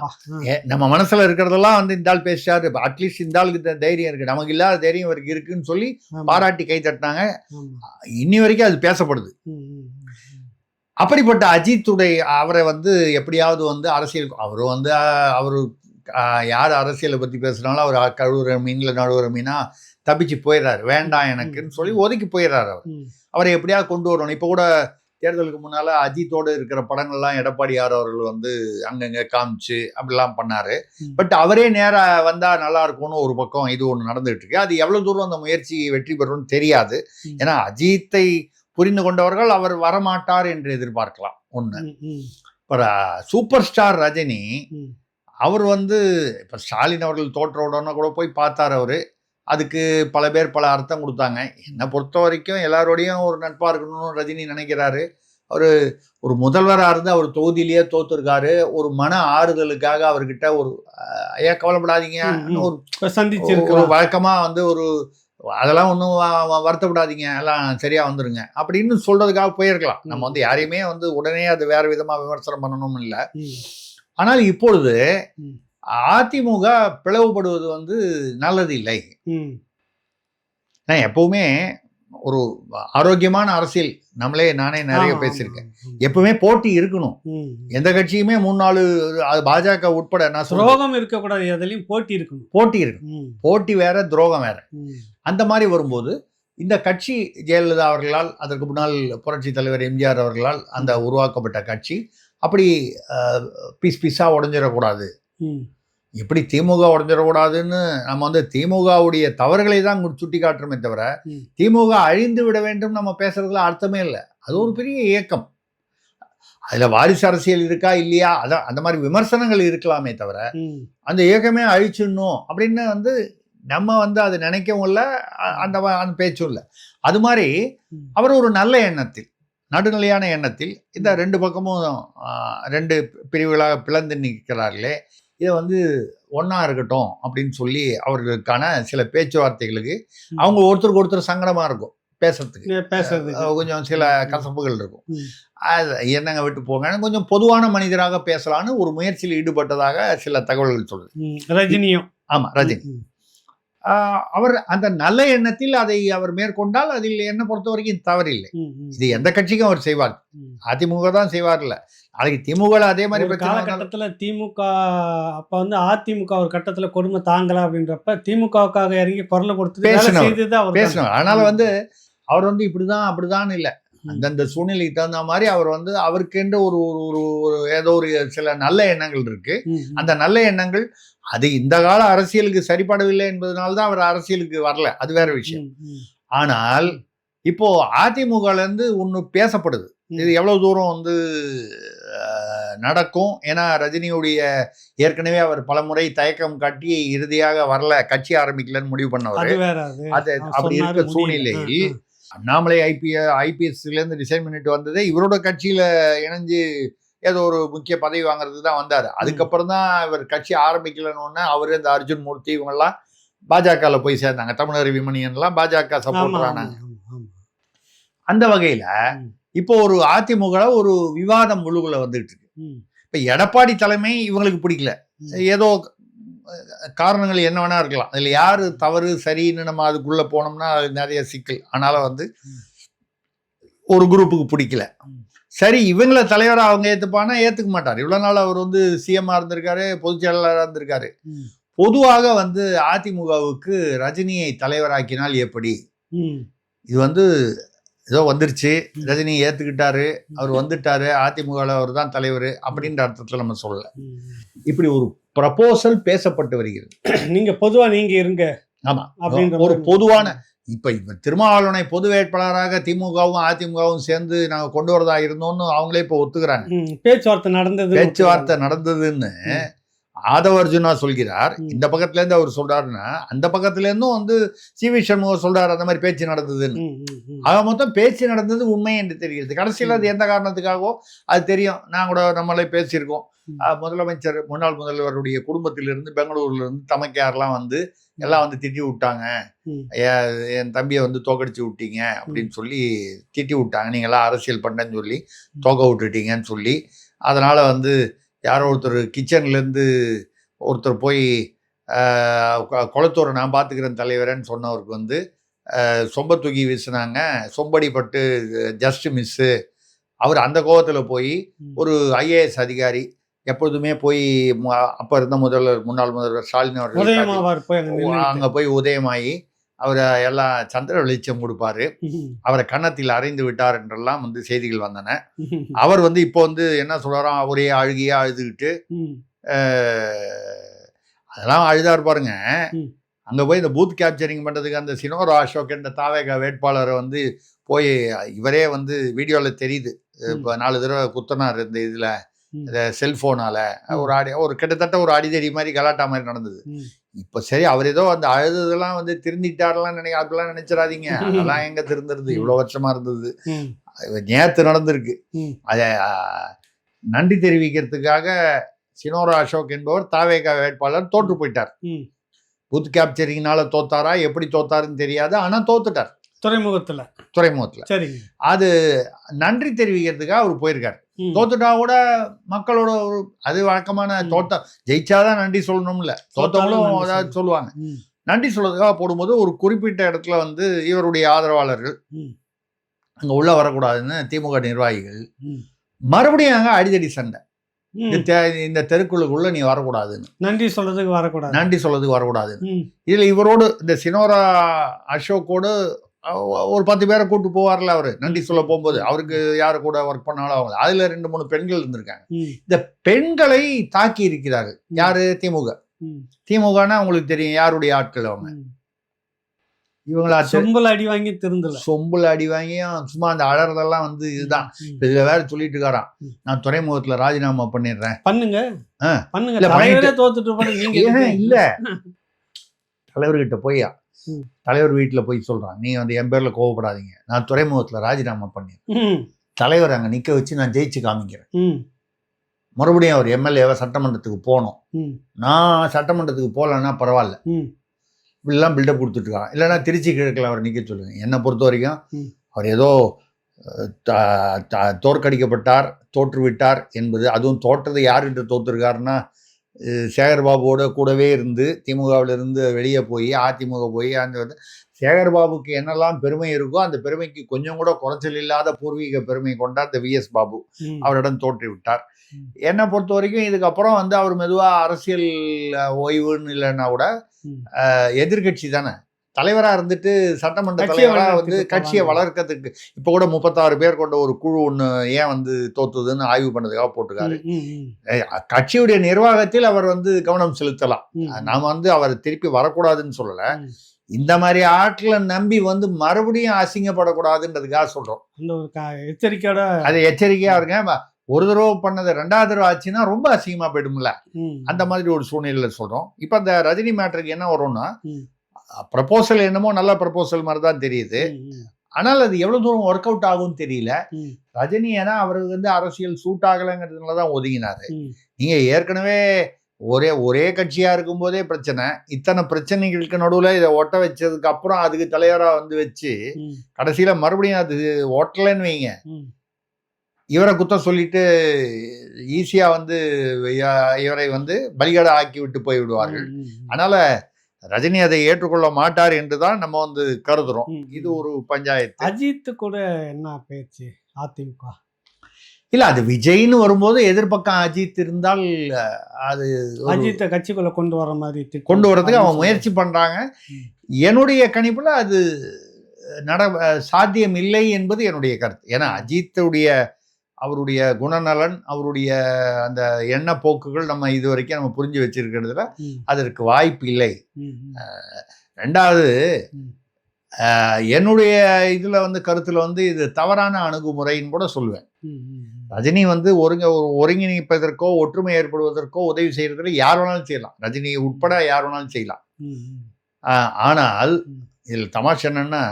நம்ம மனசுல இருக்கிறதெல்லாம் வந்து இந்த ஆள் பேசிட்டாரு, அட்லீஸ்ட் இந்த ஆளுக்கு தைரியம் இருக்கு, நமக்கு இல்லாத தைரியம் இவருக்கு இருக்குன்னு சொல்லி பாராட்டி கை தட்டினாங்க. இன்னி வரைக்கும் அது பேசப்படுது. அப்படிப்பட்ட அஜித்துடைய அவரை வந்து எப்படியாவது வந்து அரசியல் அவர் வந்து அவர் யார் அரசியலை பற்றி பேசுனாலும் அவர் கழுவுற மீனில் நடுவுற மீனா தப்பிச்சு போயிடுறாரு. வேண்டாம் எனக்குன்னு சொல்லி ஒதுக்கி போயிடுறாரு. அவரை எப்படியாவது கொண்டு வரணும். இப்போ கூட தேர்தலுக்கு முன்னால் அஜித்தோடு இருக்கிற படங்கள்லாம் எடப்பாடியார் அவர்கள் வந்து அங்கங்கே காமிச்சு அப்படிலாம் பண்ணார். பட் அவரே நேராக வந்தால் நல்லா இருக்கும்னு ஒரு பக்கம் இது ஒன்று நடந்துகிட்டு இருக்கு. அது எவ்வளோ தூரம் அந்த முயற்சி வெற்றி பெறும்னு தெரியாது. ஏன்னா அஜித்தை புரிந்து கொண்டவர்கள் அவர் வரமாட்டார் என்று எதிர்பார்க்கலாம். ஒன்று. இப்போ சூப்பர் ஸ்டார் ரஜினி அவர் வந்து இப்போ ஸ்டாலின் அவர்கள் தோற்ற உடனே கூட போய் பார்த்தார். அவர் அதுக்கு பல பேர் பல அர்த்தம் கொடுத்தாங்க. என்னை பொறுத்த வரைக்கும் எல்லாரோடையும் ஒரு நட்பாக இருக்கணும்னு ரஜினி நினைக்கிறாரு. அவர் ஒரு முதல்வராக இருந்து அவர் தொகுதியிலேயே தோத்துருக்காரு. ஒரு மன ஆறுதலுக்காக அவர்கிட்ட ஒரு ஐயா கவலைப்படாதீங்க ஒரு சந்திச்சு ஒரு வழக்கமாக வந்து ஒரு அதெல்லாம் ஒன்றும் வருத்தப்படாதீங்க எல்லாம் சரியாக வந்துருங்க அப்படின்னு சொல்கிறதுக்காக போயிருக்கலாம். நம்ம வந்து யாரையுமே வந்து உடனே அது வேறு விதமாக விமர்சனம் பண்ணணும் இல்லை. ஆனால் இப்பொழுது அதிமுக பிளவுபடுவது வந்து நல்லது இல்லை. நான் எப்பவுமே ஒரு ஆரோக்கியமான அரசியல் நானே நிறைய பேசியிருக்கேன். எப்பவுமே போட்டி இருக்கணும். எந்த கட்சியுமே 3-4 பாஜக உட்பட நான் துரோகம் இருக்கக்கூடாது. எதுலையும் போட்டி இருக்கணும். போட்டி இருக்கணும். போட்டி வேற, துரோகம் வேற. அந்த மாதிரி வரும்போது இந்த கட்சி ஜெயலலிதா அவர்களால், அதற்கு முன்னால் புரட்சி தலைவர் எம்ஜிஆர் அவர்களால் அந்த உருவாக்கப்பட்ட கட்சி அப்படி பீஸ் பீஸாக உடஞ்சிடக்கூடாது. எப்படி திமுக உடஞ்சிடக்கூடாதுன்னு நம்ம வந்து திமுகவுடைய தவறுகளை தான் சுட்டி காட்டுறோமே தவிர திமுக அழிந்து விட வேண்டும் நம்ம பேசுறதுல அர்த்தமே இல்லை. அது ஒரு பெரிய இயக்கம். அதில் வாரிசு அரசியல் இருக்கா இல்லையா அதான் அந்த மாதிரி விமர்சனங்கள் இருக்கலாமே தவிர அந்த இயக்கமே அழிச்சிடணும் அப்படின்னு வந்து நம்ம வந்து அது நினைக்கவும் இல்லை, அந்த பேச்சும் இல்லை. அது மாதிரி அவர் ஒரு நல்ல எண்ணத்தில், நடுநிலையான எண்ணத்தில் இந்த ரெண்டு பக்கமும் 2 பிரிவுகளாக பிளந்து நிற்கிறார்களே, இதை வந்து ஒன்றா இருக்கட்டும் அப்படின்னு சொல்லி அவர்களுக்கான சில பேச்சுவார்த்தைகளுக்கு அவங்க ஒருத்தருக்கு ஒருத்தர் சங்கடமாக இருக்கும். பேசுறதுக்கு கொஞ்சம் சில கசப்புகள் இருக்கும். அது என்னங்க விட்டு போங்க, கொஞ்சம் பொதுவான மனிதராக பேசலான்னு ஒரு முயற்சியில் ஈடுபட்டதாக சில தகவல்கள் சொல்லுது. ரஜினியும் ஆமாம், ரஜினி அவர் அந்த நல்ல எண்ணத்தில் அதை அவர் மேற்கொண்டால் அதில் என்ன பொறுத்த வரைக்கும் தவறில்லை. இது எந்த கட்சிக்கும் அவர் செய்வார். அதிமுக தான் செய்வார்ல. நாளைக்கு திமுக அதே மாதிரி காலகட்டத்தில் திமுக அப்ப வந்து அதிமுக ஒரு கட்டத்தில் கொடுமை தாங்கல அப்படின்றப்ப திமுகவுக்காக இறங்கி குரல் கொடுத்து பேசணும். அதனால வந்து அவர் வந்து இப்படிதான் அப்படிதான் இல்லை, அந்தந்த சூழ்நிலைக்கு தகுந்த மாதிரி அவர் வந்து அவருக்கென்று ஒரு ஏதோ ஒரு சில நல்ல எண்ணங்கள் இருக்கு. அந்த நல்ல எண்ணங்கள் அது இந்த கால அரசியலுக்கு சரிபடவில்லை என்பதனால்தான் அவர் அரசியலுக்கு வரல, அது வேற விஷயம். ஆனால் இப்போ அதிமுகல இருந்து ஒன்று பேசப்படுது. இது எவ்வளவு தூரம் வந்து நடக்கும்? ஏன்னா ரஜினியுடைய ஏற்கனவே அவர் பலமுறை தயக்கம் காட்டி இறுதியாக வரல, கட்சி ஆரம்பிக்கலன்னு முடிவு பண்ணவர். அது அப்படி இருக்க சூழ்நிலையில் அண்ணாமலை ஐபிஎஸ்ல இருந்து ரிசைன் பண்ணிட்டு வந்ததே இவரோட கட்சியில இணைஞ்சு ஏதோ ஒரு முக்கிய பதவி வாங்குறதுக்கு தான் வந்தார். அதுக்கப்புறம் தான் இவர் கட்சி ஆரம்பிக்கலன்னு அவரு இந்த அர்ஜுன் மூர்த்தி இவங்கெல்லாம் பாஜகவில் போய் சேர்ந்தாங்க. தமிழர் விமணியன்லாம் பாஜக சப்போர்ட் ஆனாங்க. அந்த வகையில இப்போ ஒரு அதிமுக ஒரு விவாதம் முழுகுல வந்துட்டு இருக்கு. இப்ப எடப்பாடி தலைமை இவங்களுக்கு பிடிக்கல. ஏதோ காரணங்கள் என்ன வேணா இருக்கலாம். அதுல யாரு தவறு சரின்னு நம்ம அதுக்குள்ள போனோம்னா அது நிறைய சிக்கல். ஆனாலும் வந்து ஒரு குரூப்புக்கு பிடிக்கல. சரி, இவங்கள தலைவராக அவங்க ஏற்றுப்பானா ஏற்றுக்க மாட்டார். இவ்வளோ நாள் அவர் வந்து சிஎம்மாக இருந்திருக்காரு, பொதுச் செயலாளராக இருந்திருக்காரு. பொதுவாக வந்து அதிமுகவுக்கு ரஜினியை தலைவராக்கினால் எப்படி? இது வந்து ஏதோ வந்துருச்சு, ரஜினி ஏற்றுக்கிட்டாரு, அவர் வந்துட்டாரு, அதிமுகவில் அவர் தான் தலைவர் அப்படின்ற அர்த்தத்தில் நம்ம சொல்லலை. இப்படி ஒரு ப்ரப்போசல் பேசப்பட்டு வருகிறது. நீங்கள் பொதுவாக நீங்கள் இருங்க. ஆமாம், அப்படின்ற ஒரு பொதுவான இப்போ திருமாவளவனை பொது வேட்பாளராக திமுகவும் அதிமுகவும் சேர்ந்து நாங்கள் கொண்டு வரதா இருந்தோம்னு அவங்களே இப்போ ஒத்துக்கிறாங்க. பேச்சுவார்த்தை நடந்ததுன்னு ஆதவ அர்ஜுனா சொல்கிறார். இந்த பக்கத்துல இருந்து அவர் சொல்றாருன்னா அந்த பக்கத்துல இருந்தும் வந்து சி.வி. சண்முகம் சொல்றாரு அந்த மாதிரி பேச்சு நடந்ததுன்னு. ஆக மொத்தம் பேச்சு நடந்தது உண்மை என்று தெரிகிறது. கடைசியில் அது எந்த காரணத்துக்காகவோ அது தெரியும். நான் கூட நம்மளே பேசியிருக்கோம். முதலமைச்சர் முன்னாள் முதல்வருடைய குடும்பத்திலிருந்து பெங்களூர்ல இருந்து தமக்கையாரெல்லாம் வந்து எல்லாம் வந்து திட்டி விட்டாங்க, என் தம்பியை வந்து தோக்கடிச்சு விட்டீங்க அப்படின்னு சொல்லி திட்டி விட்டாங்க, நீங்களாம் அரசியல் பண்ணேன்னு சொல்லி தோக்க விட்டுட்டீங்கன்னு சொல்லி. அதனால வந்து யாரோ ஒருத்தர் கிச்சன்லேருந்து ஒருத்தர் போய் குளத்தூரை நான் பார்த்துக்கிறேன் தலைவரேன்னு சொன்னவருக்கு வந்து சொம்ப தூக்கி வீசினாங்க. சொம்படி பட்டு ஜஸ்ட் மிஸ்ஸு அவர் அந்த கோவத்துல போய் ஒரு ஐஏஎஸ் அதிகாரி எப்பொழுதுமே போய் அப்ப இருந்த முன்னாள் முதல்வர் ஸ்டாலின் அவர்கள் அங்க போய் உதயமாயி அவரை எல்லாம் சந்திர வெளிச்சம் கொடுப்பாரு, அவரை கன்னத்தில் அறைந்து விட்டார் என்றெல்லாம் வந்து செய்திகள் வந்தன. அவர் வந்து இப்போ வந்து என்ன சொல்றாராம், ஒரே அழுகியா அழுதுகிட்டு அதெல்லாம் அழுதார் பாருங்க. அங்க போய் இந்த பூத் கேப்சரிங் பண்றதுக்கு அந்த சினோரா அசோக் என்ற தாவேகா வேட்பாளரை வந்து போய் இவரே வந்து வீடியோவில் தெரியுது, இப்போ 4 தடவை குத்தனார் இந்த இதுல செல்போனால ஒரு கிட்டத்தட்ட ஒரு அடிதடி மாதிரி கலாட்டா மாதிரி நடந்தது. இப்ப சரி, அவர் ஏதோ அந்த அழுதெல்லாம் வந்து திருந்திட்டாரெல்லாம் அப்படிலாம் நினைச்சிடாதீங்க. அதெல்லாம் எங்க திருந்துருது, இவ்வளவு வருஷமா இருந்தது. நேத்து நடந்திருக்கு. அத நன்றி தெரிவிக்கிறதுக்காக சினோரா அசோக் என்பவர் தாவேகா வேட்பாளர் தோற்று போயிட்டார். பூத் கேப்சரிங்னால தோத்தாரா, எப்படி தோத்தாருன்னு தெரியாது, ஆனா தோத்துட்டார் துறைமுகத்துல. அது நன்றி தெரிவிக்கிறதுக்காக அவர் போயிருக்காரு. தோத்துட்டா கூட மக்களோட அது வழக்கமான ஜெயிச்சாதான் நன்றி சொல்லணும்ல, தோத்தவங்களும் அதாவது சொல்லுவாங்க. நன்றி சொல்றதுக்காக போடும்போது ஒரு குறிப்பிட்ட இடத்துல வந்து இவருடைய ஆதரவாளர்கள் அங்க உள்ள வரக்கூடாதுன்னு திமுக நிர்வாகிகள் மறுபடியும் அங்க அடிதடி சண்டை, இந்த தெருக்குள்ளுக்குள்ள நீ வரக்கூடாதுன்னு, நன்றி சொல்றதுக்கு வரக்கூடாதுன்னு. இதுல இவரோடு இந்த சினோரா அசோக்கோடு ஒரு 10 பேரை கூட்டு போவார்ல அவரு நன்றி சொல்ல போகும்போது, அவருக்கு யாரு கூட ஒர்க் பண்ணாலும் அவங்க அதுல 2-3 பெண்கள் இருந்திருக்காங்க. இந்த பெண்களை தாக்கி இருக்கிறார்கள். யாரு? திமுகனா உங்களுக்கு தெரியும் யாருடைய ஆட்கள் அவங்க. இவங்களா சொம்புல அடி வாங்கி திருந்தல, சொம்புல அடி வாங்கியும் சும்மா அந்த அழறதெல்லாம் வந்து இதுதான். இதுல வேற சொல்லிட்டு இருக்காராம், நான் துறைமுகத்துல ராஜினாமா பண்ணிடுறேன். இல்ல தலைவர்கிட்ட போய்யா, தலைவர் வீட்டுல போய் சொல்றான், நீங்க வந்து என் பேர்ல கோவப்படாதீங்க, நான் துறைமுகத்துல ராஜினாமா பண்ணிடுறேன். தலைவர் அங்க நிக்க வச்சு நான் ஜெயிச்சு காமிக்கிறேன். மறுபடியும் அவர் எம்எல்ஏவை சட்டமன்றத்துக்கு போனோம். நான் சட்டமன்றத்துக்கு போகலன்னா பரவாயில்ல, இப்படிலாம் பில்டப் கொடுத்துட்டு இருக்கான். இல்லைன்னா திருச்சி கிழக்கில் அவர் நிற்க சொல்லுங்க. என்னை பொறுத்த வரைக்கும் அவர் ஏதோ தோற்கடிக்கப்பட்டார், தோற்றுவிட்டார் என்பது, அதுவும் தோற்றது யார்கிட்ட தோற்றுருக்காருன்னா சேகர்பாபுவோட கூடவே இருந்து திமுகவிலிருந்து வெளியே போய் அதிமுக போய் அந்த வந்து சேகர்பாபுக்கு என்னெல்லாம் பெருமை இருக்கோ அந்த பெருமைக்கு கொஞ்சம் கூட குறைச்சல் இல்லாத பூர்வீக பெருமை கொண்டார் இந்த VS பாபு. அவரிடம் தோற்றி விட்டார். என்னை பொறுத்த வரைக்கும் இதுக்கப்புறம் வந்து அவர் மெதுவாக அரசியல் ஓய்வுன்னு இல்லைன்னா கூட எதிர்கட்சி தானே, தலைவரா இருந்துட்டு சட்டமன்ற தலைவரா வந்து கட்சியை வளர்க்கறதுக்கு இப்ப கூட 36 பேர் கொண்ட ஒரு குழு ஒண்ணு ஏன் வந்து தோத்துதுன்னு ஆய்வு பண்ணதுக்காக போட்டுக்காரு. கட்சியுடைய நிர்வாகத்தில் அவர் வந்து கவனம் செலுத்தலாம். நாம வந்து அவர் திருப்பி வரக்கூடாதுன்னு சொல்லல, இந்த மாதிரி ஆட்களை நம்பி வந்து மறுபடியும் அசிங்கப்படக்கூடாதுன்றதுக்காக சொல்றோம். எச்சரிக்கையோட அது எச்சரிக்கையா இருங்க. ஒரு தடவை பண்ணது 2வது தடவை ஆச்சுன்னா ரொம்ப அசிங்கமா போயிடும்ல, அந்த மாதிரி ஒரு சூழ்நிலையில சொல்றோம். இப்ப அந்த ரஜினி மேட்டருக்கு என்ன வரும்னா, ப்ரப்போசல் என்னமோ நல்ல ப்ரப்போசல் மாதிரி தான் தெரியுது, ஆனால் அது எவ்வளவு தூரம் ஒர்க் அவுட் ஆகும்னு தெரியல. ரஜினி ஏன்னா அவருக்கு வந்து அரசியல் சூட் ஆகலைங்கிறதுனாலதான் ஒதுங்கினாரு. நீங்க ஏற்கனவே ஒரே கட்சியா இருக்கும் போதே பிரச்சனை, இத்தனை பிரச்சனைகளுக்கு நடுவுல இதை ஒட்ட வச்சதுக்கு அப்புறம் அதுக்கு தலைவரா வந்து வச்சு கடைசியில மறுபடியும் அது ஓட்டலன்னு வைங்க, இவரை குத்தம் சொல்லிட்டு ஈஸியா வந்து இவரை வந்து பலிகடை ஆக்கி விட்டு போய் விடுவார்கள். அதனால ரஜினி அதை ஏற்றுக்கொள்ள மாட்டார் என்றுதான் நம்ம வந்து கருதுறோம். இது ஒரு பஞ்சாயத்து. அஜித் கூட என்ன பேச்சு அதிமுக இல்ல, அது விஜய்னு வரும்போது எதிர்பக்கம் அஜித் இருந்தால் அது அஜித்தை கட்சிக்குள்ள கொண்டு வர மாதிரி கொண்டு வரதுக்கு அவங்க முயற்சி பண்றாங்க. என்னுடைய கணிப்புல அது சாத்தியம் இல்லை என்பது என்னுடைய கருத்து. ஏன்னா அஜித்துடைய அவருடைய குணநலன், அவருடைய அந்த எண்ண போக்குகள் நம்ம இது வரைக்கும் நம்ம புரிஞ்சு வச்சிருக்கிறதுல அதற்கு வாய்ப்பு இல்லை. 2வது என்னுடைய இதுல வந்து கருத்துல வந்து இது தவறான அணுகுமுறைன்னு கூட சொல்லுவேன். ரஜினி வந்து ஒருங்கிணைப்பதற்கோ ஒற்றுமை ஏற்படுவதற்கோ உதவி செய்யறதுல யார் வேணாலும் செய்யலாம், ரஜினி உட்பட யார் வேணாலும் செய்யலாம். ஆனால் இதில் தமாஷ் என்னன்னா,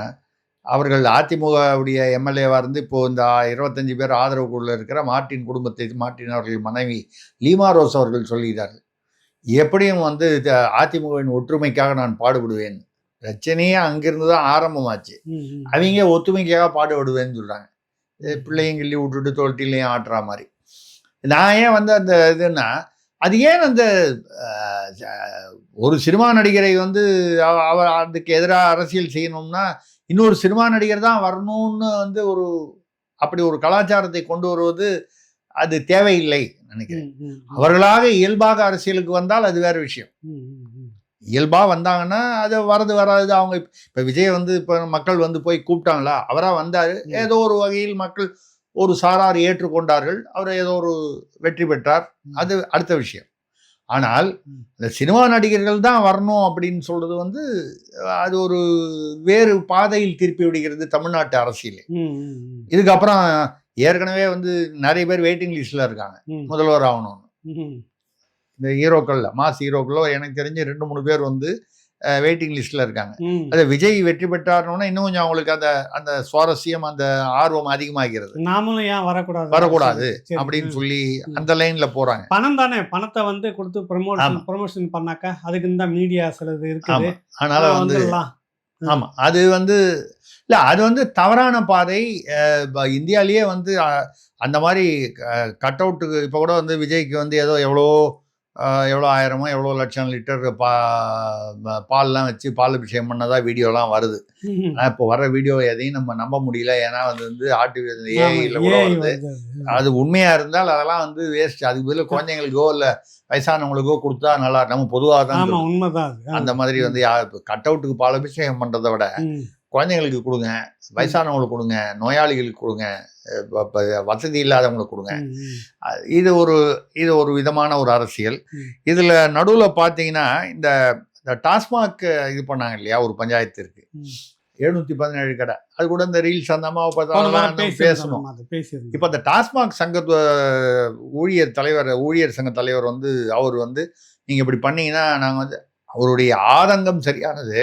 அவர்கள் அதிமுகவுடைய எம்எல்ஏவா இருந்து இப்போ இந்த 25 பேர் ஆதரவு குழுல இருக்கிற மார்ட்டின் குடும்பத்தை, மார்ட்டின் அவர்கள் மனைவி லீமா ரோஸ் அவர்கள் சொல்கிறார்கள், எப்படியும் வந்து அதிமுகவின் ஒற்றுமைக்காக நான் பாடுபடுவேன். பிரச்சனையே அங்கிருந்து தான் ஆரம்பமாச்சு. அவங்க ஒத்துமைக்காக பாடுபடுவேன்னு சொல்றாங்க. பிள்ளையும் கிள்ளி விட்டுட்டு தொட்டிலையும் ஆட்டுற மாதிரி. நான் ஏன் வந்து அந்த இதுன்னா, அது ஏன் அந்த ஒரு சினிமா நடிகரை வந்து அவர் அதுக்கு எதிராக அரசியல் செய்யணும்னா இன்னொரு சினிமா நடிகர் தான் வரணும்னு வந்து ஒரு அப்படி ஒரு கலாச்சாரத்தை கொண்டு வருவது அது தேவையில்லை நினைக்கிறேன். அவர்களாக இயல்பாக அரசியலுக்கு வந்தால் அது வேற விஷயம். இயல்பாக வந்தாங்கன்னா அது வராது. அவங்க இப்போ விஜய் வந்து இப்போ மக்கள் வந்து போய் கூப்பிட்டாங்களா, அவராக வந்தார், ஏதோ ஒரு வகையில் மக்கள் ஒரு சாரார் ஏற்றுக்கொண்டார்கள், அவர் ஏதோ ஒரு வெற்றி பெற்றார், அது அடுத்த விஷயம். ஆனால் இந்த சினிமா நடிகர்கள் தான் வரணும் அப்படின்னு சொல்றது வந்து அது ஒரு வேறு பாதையில் திருப்பி விடுகிறது தமிழ்நாட்டு அரசியல். இதுக்கப்புறம் ஏற்கனவே வந்து நிறைய பேர் வெயிட்டிங் லிஸ்ட்ல இருக்காங்க முதல்வர் ஆகணும்னு. இந்த ஹீரோக்கள்ல மாஸ் ஹீரோக்களோ எனக்கு தெரிஞ்சு 2-3 பேர் வந்து வெயிட்டிங் லிஸ்ட்ல இருக்காங்க. அது விஜய் வெற்றி பெற்றாருன்னா இன்னும் கொஞ்சம் அவங்களுக்கு அந்த அந்த சுவாரஸ்யம் அந்த ஆர்வம் அதிகமாகிறது. நாமளும் ஏன் வரக்கூடாது அப்படின்னு சொல்லி அந்த லைன்ல போறாங்க. பணம் தானே, பணத்தை வந்து கொடுத்து ப்ரொமோஷன் பண்ணாக்கா அதுக்கு இந்த மீடியா சிலது இருக்குது. அதனால வந்து ஆமா அது வந்து இல்ல அது வந்து தவறான பாதை. இந்தியாலேயே வந்து அந்த மாதிரி கட் அவுட்டுக்கு இப்போ கூட வந்து விஜய்க்கு வந்து ஏதோ எவ்வளோ 1000 எவ்வளோ லட்சம் லிட்டர் பால்லாம் வச்சு பால் அபிஷேகம் பண்ணதா வீடியோலாம் வருது. ஆனால் இப்போ வர்ற வீடியோ எதையும் நம்ம நம்ப முடியல. ஏன்னா வந்து ஏஐல கூட வருது. அது உண்மையா இருந்தால் அதெல்லாம் வந்து வேஸ்ட். அதுக்கு பதில் குழந்தைங்களுக்கோ இல்லை வயசானவங்களுக்கோ கொடுத்தா நல்லா. நம்ம பொதுவாக தான் உண்மைதான். அந்த மாதிரி வந்து கட் அவுட்டுக்கு பால் அபிஷேகம் பண்றதை விட குழந்தைங்களுக்கு கொடுங்க, வயசானவங்களுக்கு கொடுங்க, நோயாளிகளுக்கு கொடுங்க, வசதி இல்லாதவங்களுக்கு கொடுங்க. இது ஒரு விதமான ஒரு அரசியல். இதுல நடுவுல பாத்தீங்கன்னா இந்த டாஸ்மாக் இது பண்ணாங்க இல்லையா, ஒரு பஞ்சாயத்து இருக்கு 717 கடை. அது கூட இந்த ரீல்ஸ் அந்த அம்மாவை பார்த்தா பேசணும். இப்ப அந்த டாஸ்மாக் சங்க ஊழியர் சங்க தலைவர் வந்து அவர் வந்து நீங்க இப்படி பண்ணீங்கன்னா நாங்க வந்து அவருடைய ஆதங்கம் சரியானது.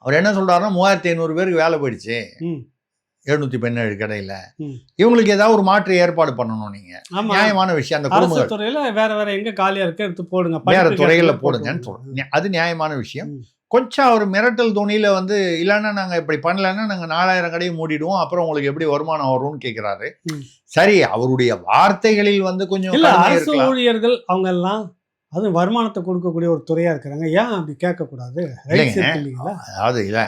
அவர் என்ன சொல்றாருன்னா 3500 பேருக்கு வேலை போயிடுச்சு 717 கடையில, இவங்களுக்கு ஏதாவது ஒரு மாற்று ஏற்பாடு பண்ணணும். நீங்க நியாயமான விஷயம். அந்த குடும்பத்துல வேற எங்க காலியா இருக்கு எடுத்து போடுங்க, வேற துறையில போடுங்கன்னு சொல்றேன். அது நியாயமான விஷயம். கொஞ்சம் அவர் மிரட்டல் துணியில வந்து இல்லைன்னா நாங்க இப்படி பண்ணலன்னா நாங்க 4000 கடையை மூடிடுவோம், அப்புறம் உங்களுக்கு எப்படி வருமானம் வரும்னு கேட்கிறாரு. சரி, அவருடைய வார்த்தைகளில் வந்து கொஞ்சம் அரசு ஊழியர்கள் அவங்க எல்லாம் அது வருமானத்தை கொடுக்கக்கூடிய ஒரு துறையா இருக்கிறாங்க, ஏன் அப்படி கேட்கக்கூடாது? அதாவது இல்ல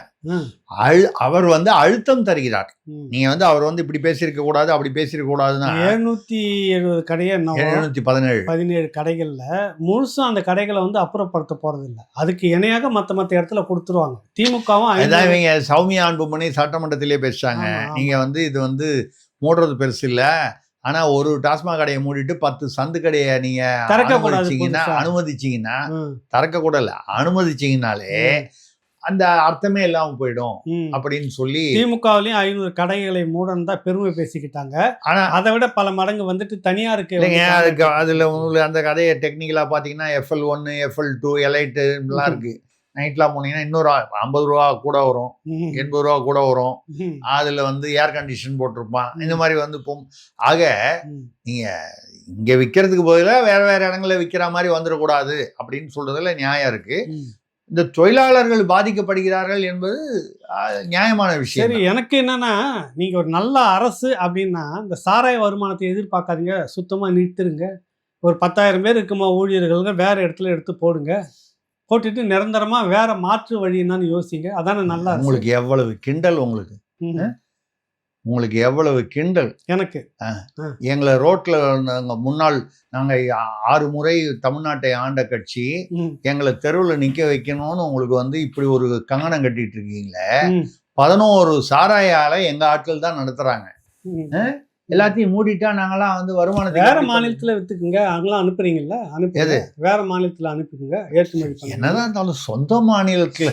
அவர் வந்து அழுத்தம் தருகிறார். நீங்க வந்து அவர் வந்து இப்படி பேசியிருக்க கூடாது, அப்படி பேசியிருக்க கூடாதுன்னா 770 கடையை 717 கடைகள்ல முழுசும் அந்த கடைகளை வந்து அப்புறப்படுத்த போறது இல்லை. அதுக்கு இணையாக மற்ற இடத்துல கொடுத்துருவாங்க. திமுகவும் சௌமியா அன்புமணி சட்டமன்றத்திலே பேசுறாங்க. நீங்க வந்து இது வந்து மூடுறது பெருசு இல்லை, ஆனா ஒரு டாஸ்மாக் கடையை மூடிட்டு 10 சந்து கடையை நீங்க அனுமதிச்சீங்கன்னா திறக்க கூட இல்ல, அனுமதிச்சீங்கனாலே அந்த அர்த்தமே இல்லாம போயிடும் அப்படின்னு சொல்லி திமுகவிலையும் 500 கடைகளை மூடன்னு தான் பெருமை பேசிக்கிட்டாங்க. ஆனா அதை விட பல மடங்கு வந்துட்டு தனியாருக்கு இல்லைங்க. அதுக்கு அதுல உங்களுக்கு அந்த கதையை டெக்னிக்கலா பாத்தீங்கன்னா FL1 FL2 எலைட் எல்லாம் இருக்கு. நைட்லாம் போனீங்கன்னா இன்னொரு 50 ரூபா கூட வரும், 80 ரூபா கூட வரும். அதுல வந்து ஏர் கண்டிஷன் போட்டிருப்பான். இந்த மாதிரி வந்து ஆக நீங்க இங்க விற்கிறதுக்கு பதிலாக வேற இடங்கள்ல விற்கிற மாதிரி வந்துடக்கூடாது அப்படின்னு சொல்றதுல நியாயம் இருக்கு. இந்த தொழிலாளர்கள் பாதிக்கப்படுகிறார்கள் என்பது நியாயமான விஷயம். சரி, எனக்கு என்னன்னா நீங்க ஒரு நல்ல அரசு அப்படின்னா இந்த சாராய வருமானத்தை எதிர்பார்க்காதீங்க, சுத்தமா நிறுத்திருங்க. ஒரு 10,000 பேர் இருக்குமா ஊழியர்கள், வேற இடத்துல எடுத்து போடுங்க, போட்டுட்டு நிரந்தரமா வேற மாற்று வழி என்னன்னு யோசிங்க. அதானே நல்லா. உங்களுக்கு எவ்வளவு கிண்டல், உங்களுக்கு எவ்வளவு கிண்டல். எனக்கு எங்களை ரோட்ல முன்னாள் நாங்க 6 முறை தமிழ்நாட்டை ஆண்ட கட்சி எங்களை தெருவில் நிக்க வைக்கணும்னு உங்களுக்கு வந்து இப்படி ஒரு கங்கணம் கட்டிட்டு இருக்கீங்களே. 11 சாராய ஆலை எங்க ஆட்கள் தான் நடத்துறாங்க. எல்லாத்தையும் மூடிட்டா நாங்களாம் வந்து வருமானத்தை வேற மாநிலத்துல வித்துக்குங்க. அங்கெல்லாம் அனுப்புறீங்கல்ல, அனுப்புது வேற மாநிலத்துல அனுப்புங்க, ஏற்றுமதி. என்னதான் இருந்தாலும் சொந்த மாநிலத்துல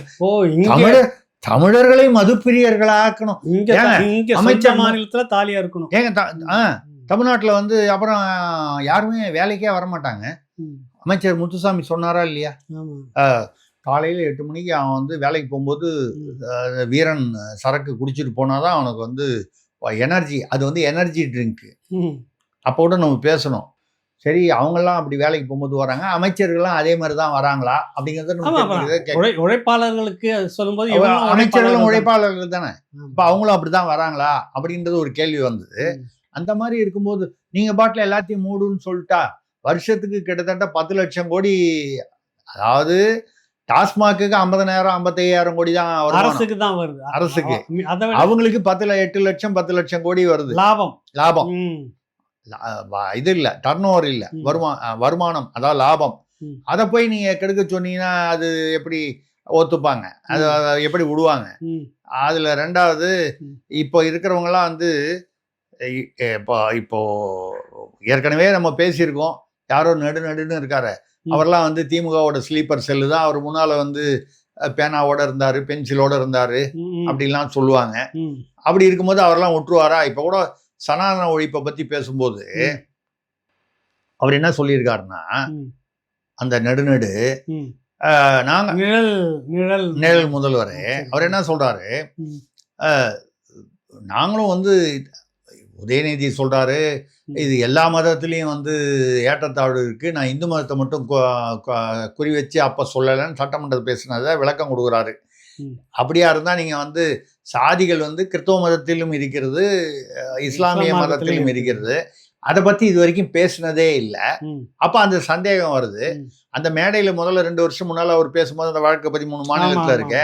தமிழர்களை மதுப்பிரியர்களா ஆக்கணும். அமைச்சர் மாநிலத்துல தாலியா இருக்கணும். ஏங்க தமிழ்நாட்டுல வந்து அப்புறம் யாருமே வேலைக்கே வரமாட்டாங்க. அமைச்சர் முத்துசாமி சொன்னாரா இல்லையா, காலையில 8 மணிக்கு அவன் வந்து வேலைக்கு போகும்போது வீரன் சரக்கு குடிச்சிட்டு போனாதான் அவனுக்கு வந்து எனர்ஜி. அது வந்து எனர்ஜி ட்ரிங்க். அப்போ கூட நம்ம பேசணும். சரி, அவங்கெல்லாம் அப்படி வேலைக்கு போகும்போது வராங்க, அமைச்சர்கள்லாம் அதே மாதிரி தான் வராங்களா அப்படிங்கிறது உழைப்பாளர்களுக்கு சொல்லும்போது அமைச்சர்களும் உழைப்பாளர்கள் தானே, இப்போ அவங்களும் அப்படிதான் வராங்களா அப்படின்றது ஒரு கேள்வி வந்தது. அந்த மாதிரி இருக்கும்போது நீங்க பாட்டில் எல்லாத்தையும் மூடுன்னு சொல்லிட்டா வருஷத்துக்கு கிட்டத்தட்ட 10 லட்சம் கோடி, அதாவது டாஸ்மாக்கு 50,000 55,000 கோடி தான் வருமானம் அரசுக்கு தான் வருது. அரசுக்கு. அதை விட அவங்களுக்கு 8 லட்சம் 10 லட்சம் கோடி வருது லாபம். லாபம். ம். இது இல்ல, டர்ன் ஓவர் இல்ல, ம். வருமானம், அதாவது லாபம். ம். அதை போய் நீங்க கெடுக்க சொன்னீங்கன்னா அது எப்படி ஒத்துப்பாங்க? அதை எப்படி விடுவாங்க? ம். அதுல ரெண்டாவது, ம். இப்போ இருக்கிறவங்கலாம் வந்து இப்போ ஏற்கனவே நம்ம பேசியிருக்கோம், யாரோ நடுன்னு இருக்காரு, ம். அவர்லாம் வந்து திமுகவோட ஸ்லீப்பர் செல்லு தான். அவர் முன்னால வந்து பேனாவோட இருந்தாரு, பென்சிலோட இருந்தாரு, ம். அப்படிலாம் சொல்லுவாங்க. ம். அப்படி இருக்கும்போது அவரெல்லாம் விட்டுருவாரா? இப்போ கூட சனாதன ஒழிப்பை பத்தி பேசும்போது ம். அவர் என்ன சொல்லியிருக்காருன்னா, ம். அந்த நெடுநெடு ம். நாங்க நிழல் முதல்வர் அவர் என்ன சொல்றாரு, ம். நாங்களும் வந்து உதயநிதி சொல்றாரு, இது எல்லா மதத்திலையும் வந்து ஏற்றத்தாழ்வு இருக்கு, நான் இந்து மதத்தை மட்டும் குறி வச்சு அப்ப சொல்லலைன்னு சட்டமன்றத்தில் பேசினதை விளக்கம் கொடுக்குறாரு. ம். அப்படியா இருந்தா நீங்க வந்து சாதிகள் வந்து கிறிஸ்தவ மதத்திலும் இருக்கிறது, இஸ்லாமிய மதத்திலும் இருக்கிறது, அதை பத்தி இது வரைக்கும் பேசினதே இல்லை. ம். அப்ப அந்த சந்தேகம் வருது. ம். அந்த மேடையில முதல்ல 2 வருஷம் முன்னால அவர் பேசும்போது அந்த வழக்கு 13 மாநிலத்துல இருக்க,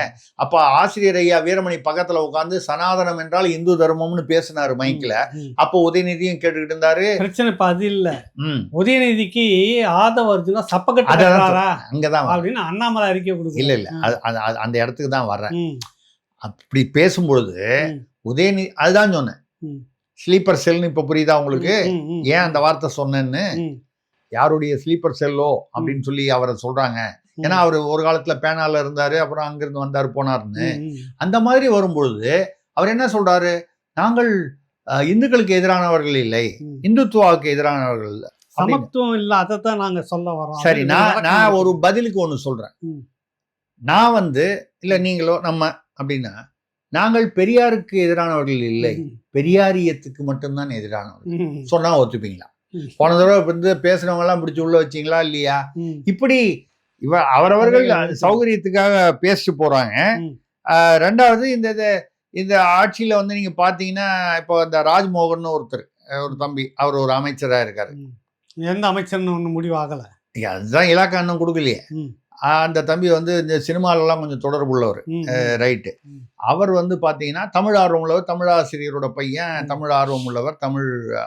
அப்ப ஆசிரியர் ஐயா வீரமணி பக்கத்துல உட்கார்ந்து சனாதனம் என்றால் இந்து தர்மம்னு பேசினாரு மைக்ல. ம். அப்போ உதயநிதியும் கேட்டுக்கிட்டு இருந்தாரு. பிரச்சனை இப்ப அது இல்ல. ம். உதயநிதிக்கு ஆதவ அர்ஜுனா சப்பக்கட்டு அதான் கட்டுறாரா அங்கதான் வரேன். அப்படின்னு அண்ணாமலை அறிக்கை கொடுக்கு. இல்ல அந்த இடத்துக்கு தான் வர்றேன். ம். அப்படி பேசும்பொழுது ம். உதயநிதி அதுதான் சொன்னேன், ம். ஸ்லீப்பர் செல்னு இப்ப புரியுதா உங்களுக்கு? ம். ம். ஏன் அந்த வார்த்தை சொன்னேன்னு? ம். யாருடைய ஸ்லீப்பர் செல்லோ அப்படின்னு சொல்லி அவரை சொல்றாங்க. ஏன்னா அவர் ஒரு காலத்துல பேனால இருந்தாரு, அப்புறம் அங்கிருந்து வந்தாரு போனாருன்னு. ம். அந்த மாதிரி வரும்பொழுது அவர் என்ன சொல்றாரு, நாங்கள் இந்துக்களுக்கு எதிரானவர்கள் இல்லை, ம். இந்துத்துவாவுக்கு எதிரானவர்கள் இல்லை அப்படின்னு. சமத்துவம் இல்ல, அதைத்தான் நாங்க சொல்ல வரோம். சரி, நான் ஒரு பதிலுக்கு ஒண்ணு சொல்றேன். ம். நான் வந்து இல்ல நீங்களோ நம்ம அப்படின்னா, நாங்கள் பெரியாருக்கு எதிரானவர்கள் இல்லை, ம். பெரியாரியத்துக்கு மட்டும்தான் எதிரானவர்கள் ம். சொன்னா ஒத்துப்பீங்களா? ம். போன தடவை வந்து பேசுனவங்க எல்லாம் பிடிச்சி உள்ள வச்சீங்களா இல்லையா? ம். இப்படி அவரவர்கள் அது சௌகரியத்துக்காக பேசிட்டு போறாங்க. ம். ரெண்டாவது இந்த ஆட்சியில வந்து நீங்க பாத்தீங்கன்னா, இப்போ இந்த ராஜ்மோகன் ஒருத்தர், ஒரு தம்பி, அவர் ஒரு அமைச்சரா இருக்காரு. ம். எந்த அமைச்சர்னு ஒண்ணு முடிவாகல. அதுதான் இலாக்கா இன்னும் கொடுக்கலையே. ம். அந்த தம்பி வந்து இந்த சினிமாலெல்லாம் கொஞ்சம் தொடர்பு உள்ளவர். ம். ரைட்டு. ம். அவர் வந்து பார்த்தீங்கன்னா தமிழ் ஆர்வம் உள்ளவர், தமிழ் ஆசிரியரோட பையன், ம். தமிழ் ஆர்வம் உள்ளவர், தமிழ்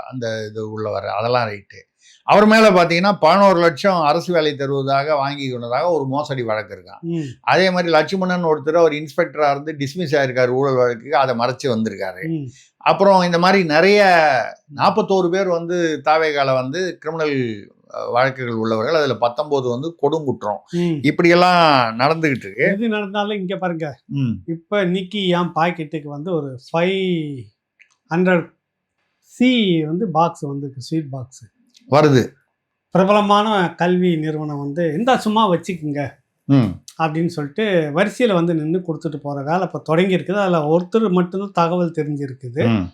அந்த இது உள்ளவர், அதெல்லாம் ரைட்டு. அவர் மேலே பார்த்தீங்கன்னா 11 லட்சம் அரசு வேலை தருவதாக வாங்கி கொண்டதாக ஒரு மோசடி வழக்கு இருக்கான். ம். அதே மாதிரி லட்சுமணன் ஒருத்தர் அவர் இன்ஸ்பெக்டராக இருந்து டிஸ்மிஸ் ஆயிருக்காரு ஊழல் வழக்குக்கு, அதை மறைச்சு வந்திருக்காரு. ம். அப்புறம் இந்த மாதிரி நிறைய 41 பேர் வந்து தாவேகால வந்து கிரிமினல் வழக்குகள் உள்ளவர்கள், அதுல 19 வந்து கொடுங்குற்றம். ம். இப்படியெல்லாம் நடந்துகிட்டு இருக்கு. எது நடந்தாலும் இங்க பாருங்க, ம். இப்ப நிக்கி என் பாக்கெட்டுக்கு வந்து ஒரு 500 வந்து பாக்ஸ் வந்து ஸ்வீட் பாக்ஸ் வருது. பிரபலமான கல்வி நிறுவனம் வந்து இந்த சும்மா வச்சுக்குங்க ம். அப்படின்னு சொல்லிட்டு வரிசையில் வந்து நின்று கொடுத்துட்டு போகிற வேலை இப்போ தொடங்கி இருக்குது. அதில் ஒருத்தர் மட்டும்தான் தகவல் தெரிஞ்சிருக்குது. ம்.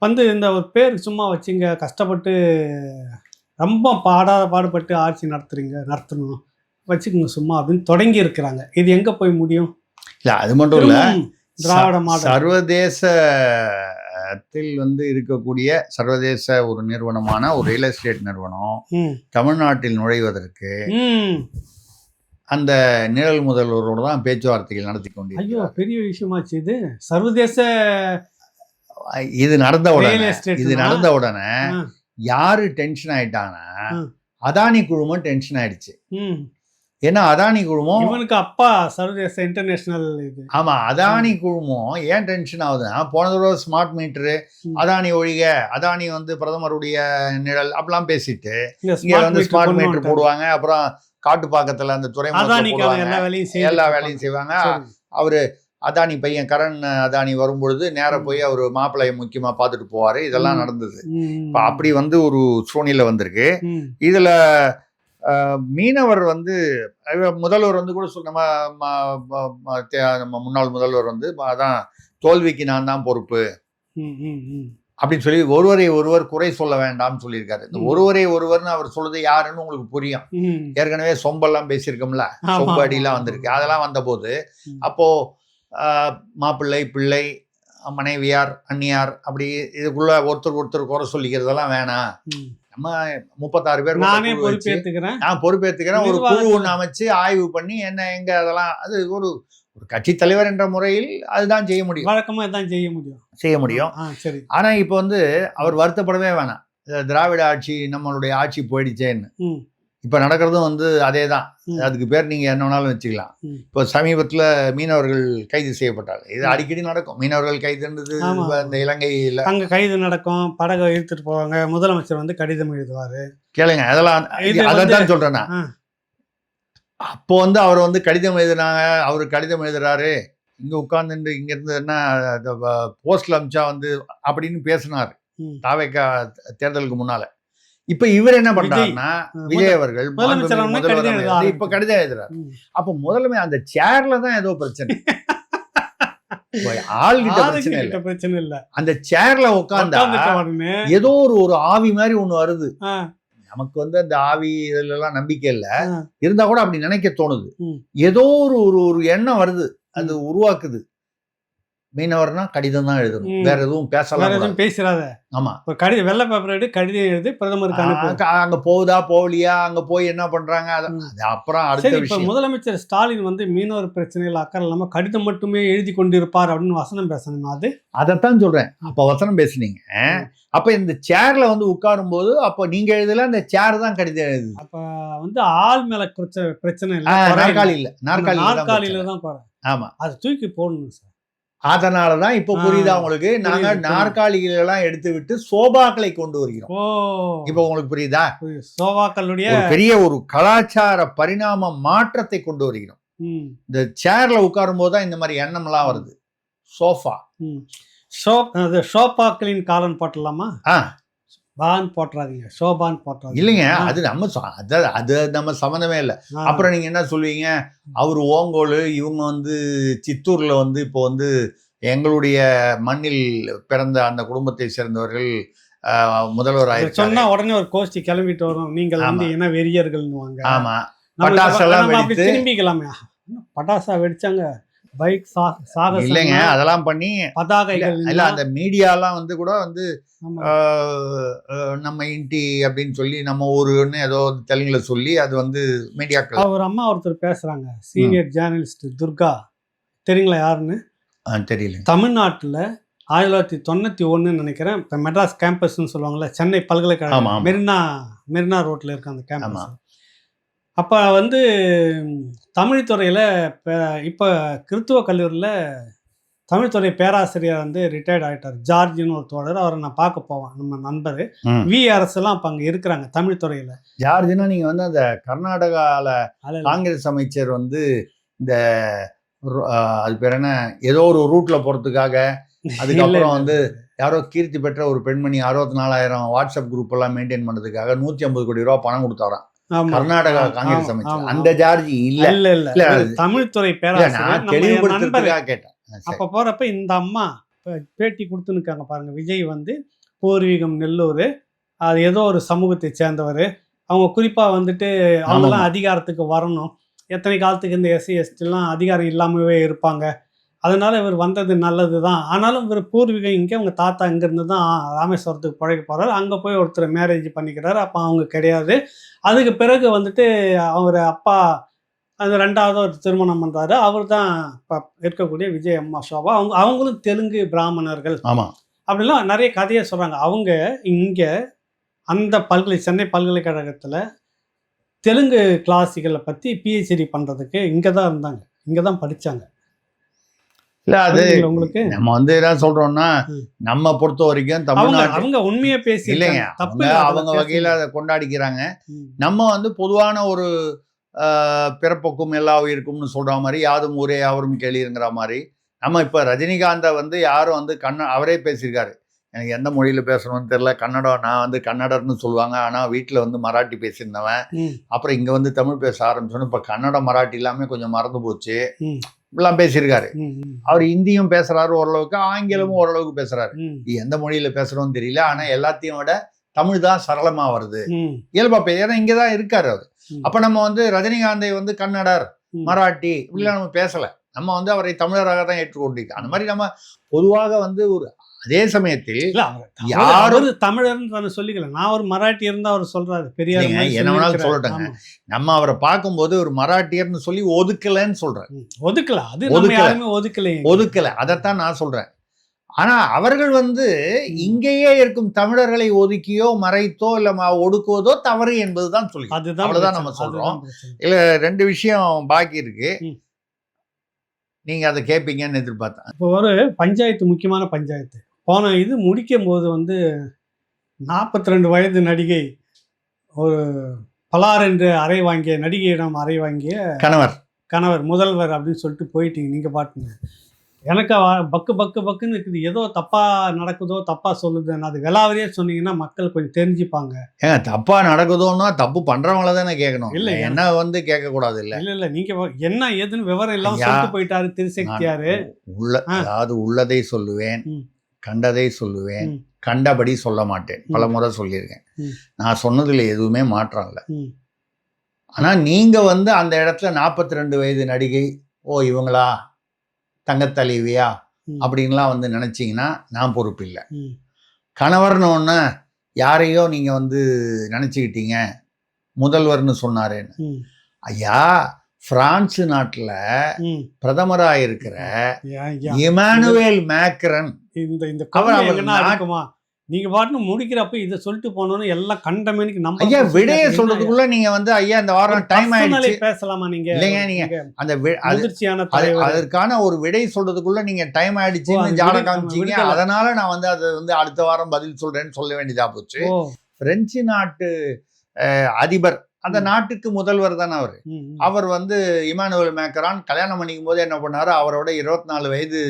வந்து இந்த ஒரு பேர் சும்மா வச்சுங்க, கஷ்டப்பட்டு ரொம்ப பாடுபட்டு ஆட்சி நடத்தணும், வச்சுக்கோங்க சும்மா அப்படின்னு தொடங்கி இருக்கிறாங்க. இது எங்கே போய் முடியும்? இல்ல அது மட்டும் இல்ல, திராவிட மாடல் சர்வதேசத்தில் வந்து இருக்கக்கூடிய சர்வதேச ஒரு நிறுவனமான ஒரு ரியல் எஸ்டேட் நிறுவனம் தமிழ்நாட்டில் நுழைவதற்கு அந்த நிழல் முதல்வரோடு தான் பேச்சுவார்த்தைகள் நடத்தி கொண்டு. ஐயோ, பெரிய விஷயமாச்சு இது. சர்வதேச இது நடந்த உடனே யாரு டென்ஷன் ஆயிட்டாங்கன்னா, அதானி குழுமம் டென்ஷன் ஆயிடுச்சு. ஏன்னா அதானி குழுமம் இவனுக்கு அப்பா சர்வதேச இன்டர்நேஷனல் இது. ஆமா, அதானி குழுமம் ஏன் டென்ஷன் ஆகுதுன்னா, போன தடவை ஸ்மார்ட் மீட்டரு, அதானி ஒழிக, அதானி வந்து பிரதமருடைய நிழல் அப்படிலாம் பேசிட்டு இங்க வந்து ஸ்மார்ட் மீட்டர் போடுவாங்க. அப்புறம் காட்டுப்பாக்கத்துல அந்த துறைமுகத்துல எல்லா வேலையும் செய்வாங்க. அவரு அதானி பையன் கரண் அதானி வரும்பொழுது நேர போய் அவர் மாப்பிள்ளைய முக்கியமா பார்த்துட்டு போவாரு. இதெல்லாம் நடந்தது. இப்ப அப்படி வந்து ஒரு சூழ்நிலை வந்திருக்கு. இதுல மீனவர் வந்து முதல்வர் வந்து கூட நம்ம முன்னாள் முதல்வர் வந்து அதான் தோல்விக்கு நான் தான் பொறுப்பு அப்படின்னு சொல்லி ஒருவர் குறை சொல்ல வேண்டாம்னு சொல்லியிருக்காரு. இந்த ஒருவர்னு அவர் சொல்றது யாருன்னு உங்களுக்கு புரியும். ஏற்கனவே சொம்பெல்லாம் பேசியிருக்கோம்ல, சொம்பு அடியெல்லாம் வந்திருக்கு. அதெல்லாம் வந்த போது அப்போ மாப்பிள்ளை, பிள்ளை, மனைவியார், அந்நியார், அப்படி இதுக்குள்ள ஒருத்தர் குறை சொல்லிக்கிறதெல்லாம் வேணாம். நம்ம 36 பேர் கொண்ட நானே குழு வச்சு, பொறுப்பேற்றுக்கிறேன். நான் பொறுப்பேற்றுக்கிறேன், ஒரு குழு நிர்வாகத்துல- ஒன்று அமைச்சு ஆய்வு பண்ணி என்ன எங்க அதெல்லாம் அது ஒரு ஒரு கட்சி தலைவர் என்ற முறையில் அதுதான் செய்ய முடியும் வழக்கமா இதான் செய்ய முடியும். சரி. ஆனா இப்போ வந்து அவர் வருத்தப்படவே வேணாம், திராவிட ஆட்சி நம்மளுடைய ஆட்சி போயிடுச்சேன்னு. ம். இப்போ நடக்கிறதும் வந்து அதே தான். ம். அதுக்கு பேர் நீங்கள் என்ன வேணாலும் வச்சுக்கலாம். ம். இப்போ சமீபத்தில் மீனவர்கள் கைது செய்யப்பட்டாங்க. இது ம். அடிக்கடி நடக்கும். மீனவர்கள் கைதுன்றது ஆமா. இந்த இலங்கையில் அங்க கைது நடக்கும், படகை இழுத்துட்டு போவாங்க, முதலமைச்சர் வந்து கடிதம் எழுதுவாரு. கேளுங்க, அதெல்லாம் இது அதை வந்து- தான் சொல்கிறேன் நான். ஆ. அப்போ வந்து அவர் வந்து கடிதம் எழுதுனாங்க, அவர் கடிதம் எழுதுறாரு, இங்கே உட்கார்ந்துட்டு இங்கேருந்து என்ன போஸ்டில் அமிச்சா வந்து அப்படின்னு பேசினார் ம். தாவேக்கா தேர்தலுக்கு முன்னால. இப்ப இவர் என்ன பண்றாருன்னா, விஜய் அவர்கள் முதலமைச்சர் மாண்புமிகு கடிதம் முதல்வர் எழுத வந்து இப்ப கடிதம் எழுதுறாரு. ம். அப்ப முதல்ல அந்த சேர்ல தான் ஏதோ பிரச்சனை. இப்ப ஆள்கிட்ட பிரச்சனை இல்ல, ஆளுகிட்ட பிரச்சனை இல்ல. அந்த சேர்ல உட்கார்ந்தா உட்கார்ந்துட்ட உடனே, ஏதோ ஒரு ஆவி மாதிரி ஒண்ணு வருது. ஆ, நமக்கு வந்து அந்த ஆவி இதுல எல்லாம் நம்பிக்கை இல்ல, ஆ, இருந்தா கூட அப்படி நினைக்க தோணுது. ம். ஏதோ ஒரு எண்ணம் வருது, அது உருவாக்குது. மீனவர்னா கடிதம் தான் எழுதணும், ம். வேற எதுவும் வேற பேசலாம். எதுவும் பேசிடாத. ஆமா, இப்ப கடிதம் வெள்ளை பேப்பர் எடுத்து கடிதம் எழுதி பிரதமருக்கு அனுப்பு. அங்க போகுதா போகலையா, அங்க போய் என்ன பண்றாங்க, அது ம். அது அப்புறம் அடுத்த சரி, இப்ப விஷயம். முதலமைச்சர் ஸ்டாலின் வந்து மீனவர் பிரச்சனையில் அக்கறை இல்லாம கடிதம் மட்டுமே எழுதி கொண்டிருப்பார் அப்படின்னு வசனம் பேசணும். அது அதைத்தான் சொல்றேன். அப்ப வசனம் பேசுனீங்க, அப்ப இந்த சேர்ல வந்து உட்காரும் போது அப்ப நீங்க எழுதல, அந்த சேர் தான் கடிதம் எழுதுது. அப்ப வந்து ஆள் மேல பிரச்சனை இல்ல, குறை இல்ல. நாற்காலி இல்ல, நாற்காலியில நாற்காலியில தான் குறை. ஆமா. அது தூக்கி போடணும் சார். அதனாலதான் இப்ப புரியுதா உங்களுக்கு, நாங்க புரியுது. நாற்காலிகளை எல்லாம் எடுத்து விட்டு சோபாக்களை கொண்டு வருகிறோம். ஓ, இப்ப உங்களுக்கு புரியுதா, சோவாக்களுடைய ஒரு பெரிய ஒரு கலாச்சார பரிணாம மாற்றத்தை கொண்டு வருகிறோம். ம், இந்த சேர்ல உட்காரும் போதுதான் இந்த மாதிரி எண்ணம் எல்லாம் வருது. சோஃபா ம். அது ஷோபாக்களின் காலன் போட்டலாமா? பான் போட்டுறாதீங்க, ஷோபான் போட்டுறாதீங்க. இல்லைங்க, அது நம்ம அது நம்ம சம்மந்தமே இல்லை. அப்புறம் நீங்க என்ன சொல்லுவீங்க, அவர் ஓங்கோல், இவங்க வந்து சித்தூர்ல வந்து இப்போ வந்து எங்களுடைய மண்ணில் பிறந்த அந்த குடும்பத்தை சேர்ந்தவர்கள் முதல்வர் சொன்னா ஆயிருக்காங்க. உடனே ஒரு கோஷ்டி கிளம்பிட்டு வரும், நீங்கள் வந்து என்ன வெறியர்கள்னுவாங்க. ஆமா, பட்டாசெல்லாம் வெடித்து திரும்பிக்கலாமே. பட்டாசா வெடிச்சாங்க, பைக் சாகசம் இல்லைங்க, அதெல்லாம் பண்ணி பதாகைகள் இல்ல, அந்த மீடியாலாம் வந்து கூட வந்து ஆமா. நம்ம இன்டி அப்படின்னு சொல்லி நம்ம ஊருன்னு ஏதோ தெலுங்குல சொல்லி அது வந்து மீடியாக்கள். அவர் அம்மா ஒருத்தர் பேசுறாங்க, சீனியர் ஜேர்னலிஸ்ட் துர்கா, தெரியுங்களா யாருன்னு? தெரியல. தமிழ்நாட்டுல 1991 நினைக்கிறேன், இப்ப மெட்ராஸ் கேம்பஸ்ன்னு சொல்லுவாங்கல்ல, சென்னை பல்கலைக்கழகம் ஆமா. மெரினா ரோட்ல இருக்க அந்த ஆமா. கேம்பஸ். அப்ப வந்து தமிழ் துறையில இப்ப கிறித்துவ கல்லூரியில தமிழ்துறை பேராசிரியர் வந்து ரிட்டையர்ட் ஆகிட்டார், ஜார்ஜின்னு ஒரு தோழர். அவரை நான் பார்க்க போவேன், நம்ம நண்பர் விஆர்எஸ் எல்லாம் அப்போ அங்கே இருக்கிறாங்க தமிழ் துறையில். ஜார்ஜினா நீங்கள் வந்து அந்த கர்நாடகாவில் காங்கிரஸ் அமைச்சர் வந்து இந்த அது பேர் என்ன, ஏதோ ஒரு ரூட்ல போகிறதுக்காக, அதுக்கப்புறம் வந்து யாரோ கீர்த்தி பெற்ற ஒரு பெண்மணி 64,000 வாட்ஸ்அப் குரூப் எல்லாம் மெயின்டைன் பண்ணுறதுக்காக 150 கோடி ரூபா பணம் கொடுத்தாராம் கர்நாடகா காங்கிரஸ் அமைச்சர். அந்த ஜார்ஜி இல்ல இல்ல இல்ல தமிழ்துறை பேராசிரியர், தெளிவுபடுத்துறதுக்காக கேட்டேன். அப்ப போறப்ப இந்த அம்மா பேட்டி கொடுத்துருக்காங்க பாருங்க, விஜய் வந்து பூர்வீகம் நெல்லூர், அது ஏதோ ஒரு சமூகத்தை சேர்ந்தவர், அவங்க குறிப்பா வந்துட்டு அவங்கெல்லாம் அதிகாரத்துக்கு வரணும், எத்தனை காலத்துக்கு இந்த எஸ்சி எஸ்டிலாம் அதிகாரம் இல்லாமவே இருப்பாங்க, அதனால இவர் வந்தது நல்லது தான், ஆனாலும் இவர் பூர்வீகம் இங்கே, அவங்க தாத்தா இங்கேருந்து தான் ராமேஸ்வரத்துக்கு பழக போகிறார், அங்கே போய் ஒருத்தர் மேரேஜ் பண்ணிக்கிறாரு, அப்போ அவங்க கிடையாது. அதுக்கு பிறகு வந்துட்டு அவர் அப்பா அது 2வது ஒரு திருமணம் பண்ணுறாரு, அவர் தான் இப்போ இருக்கக்கூடிய விஜய் அம்மா சோபா. அவங்களும் தெலுங்கு பிராமணர்கள். ஆமாம், அப்படிலாம் நிறைய கதையை சொல்கிறாங்க. அவங்க இங்கே அந்த சென்னை பல்கலைக்கழகத்தில் தெலுங்கு கிளாசிக்கலை பற்றி பிஹெச்டி பண்ணுறதுக்கு இங்கே தான் இருந்தாங்க, இங்கே தான் படித்தாங்க. இல்ல, அது உங்களுக்கு நம்ம வந்து என்ன சொல்றோம்னா, நம்ம பொறுத்த வரைக்கும் தமிழ்நாடு அவங்க உண்மையா பேசி இல்லைங்க, அவங்க வகையில அதை கொண்டாடிக்கிறாங்க. நம்ம வந்து பொதுவான ஒரு பிறப்புக்கும் எல்லா உயிருக்கும்னு சொல்ற மாதிரி, யாதும் ஊரே யாவரும் கேளிங்கிற மாதிரி, நம்ம இப்ப ரஜினிகாந்தை வந்து யாரும் வந்து அவரே பேசியிருக்காரு, எனக்கு எந்த மொழியில பேசணும்னு தெரியல, கன்னடம், நான் வந்து கன்னடர்னு சொல்லுவாங்க, ஆனா வீட்டுல வந்து மராட்டி பேசியிருந்தவன், அப்புறம் இங்க வந்து தமிழ் பேச ஆரம்பிச்சோன்னு இப்ப கன்னடம் மராட்டி எல்லாமே கொஞ்சம் மறந்து போச்சு, இப்படிலாம் பேசியிருக்காரு. அவர் ஹிந்தியும் பேசுறாரு ஓரளவுக்கு, ஆங்கிலமும் ஓரளவுக்கு பேசுறாரு. எந்த மொழியில பேசுறோம்னு தெரியல, ஆனா எல்லாத்தையும் விட தமிழ் தான் சரளமா வருது, இயல்பா ஏன்னா இங்கதான் இருக்காரு அவர். அப்ப நம்ம வந்து ரஜினிகாந்தை வந்து கன்னடர் மராட்டி இப்படிலாம் நம்ம பேசல, நம்ம வந்து அவரை தமிழராக தான் ஏற்றுக்கொண்டிருக்கோம். அந்த மாதிரி நம்ம பொதுவாக வந்து ஒரு அதே சமயத்தில் இல்ல யாரும் அவரு தமிழர்னு தானே சொல்லிக்கல. நான் ஒரு மராட்டி இருந்தா அவர் சொல்றாரு பெரியார் இல்லைங்க, மாதிரி என்ன வேணாலும் சொல்லியிருக்கிறாரு. சொல்லட்டுங்க. ஆமா. நம்ம அவரை பார்க்கும்போது ஒரு மராட்டியர்னு சொல்லி ஒதுக்கலைன்னு சொல்றேன். ஒதுக்கல. அது நம்ம ஒதுக்கல. யாருமே ஒதுக்கலையே. ஒதுக்கலை, அதைத்தான் நான் சொல்றேன். ஆனா அவர்கள் இங்கேயே இருக்கும் தமிழர்களை ஒதுக்கியோ மறைத்தோ இல்ல ஒடுக்குவதோ தவறு என்பதுதான் சொல்லி அதுதான் அவ்வளவுதான் பிரச்சனை. நம்ம சொல்றோம். அதுதான் பிரச்சனை. இல்ல 2 விஷயம் பாக்கி இருக்கு. ம். நீங்க அதை கேட்பீங்கன்னு எதிர்பார்த்தேன். இப்போ ஒரு பஞ்சாயத்து, முக்கியமான பஞ்சாயத்து. போன இது முடிக்கும்போது 42 வயது நடிகை ஒரு பலார் என்று அறை வாங்கிய நடிகையிடம் அறை வாங்கிய கணவர் முதல்வர் அப்படின்னு சொல்லிட்டு போயிட்டீங்க நீங்க பாட்டுங்க. எனக்கு பக்கு பக்கு பக்குன்னு இருக்குது. ஏதோ தப்பா நடக்குதோ, தப்பா சொல்லுதுன்னு அது விலாவரியா சொன்னீங்கன்னா மக்கள் கொஞ்சம் தெரிஞ்சுப்பாங்க. ஏங்க தப்பா நடக்குதோன்னா தப்பு பண்றவங்கள தானே கேட்கணும். இல்ல, என்ன கேட்க கூடாது. இல்ல நீங்க என்ன ஏதுன்னு விவரம் எல்லாம் ஐயா, சொல்லிட்டு போயிட்டாரு திருசக்தியாரு. அதாவது உள்ளதை சொல்லுவேன், ம். கண்டதை சொல்லுவேன், ம். கண்டபடி சொல்ல மாட்டேன். பல முறை சொல்லியிருக்கேன். நான் சொன்னதுல எதுவுமே மாற்றம் இல்லை. ஆனா நீங்க அந்த இடத்துல 42 வயது நடிகை, ஓ இவங்களா தங்கத்தலைவியா அப்படின்லாம் நினைச்சீங்கன்னா நான் பொறுப்பு இல்லை. கணவர்னு ஒன்று யாரையோ நீங்க நினைச்சுக்கிட்டீங்க, முதல்வர்னு சொன்னாரேன்னு. ஐயா, பிரான்ஸ் நாட்டுல பிரதமராக இருக்கிற இமானுவேல் மேக்ரன் நீங்க பாட்டு முடிக்கிறப்ப இதை சொல்லிட்டு போனோன்னு எல்லாம் கண்டமேனிக்கு நம்ம ஐயா விடைய சொல்றதுக்குள்ள நீங்க ஐயா இந்த வாரம் டைம் ஆயிடுச்சு பேசலாமா? நீங்க இல்லைங்க, நீங்க அந்த அதற்கான ஒரு விடை சொல்றதுக்குள்ள நீங்க டைம் ஆயிடுச்சுன்னு ஜாட காமிச்சீங்க. அதனால நான் அதை அடுத்த வாரம் பதில் சொல்றேன்னு சொல்ல வேண்டியதா போச்சு. பிரெஞ்சு நாட்டு அதிபர், அந்த நாட்டுக்கு முதல்வர் தானே அவர் இமானுவேல் மேக்ரான் கல்யாணம் பண்ணிக்கும் போது என்ன பண்ணாரு, அவரோட 24 வயது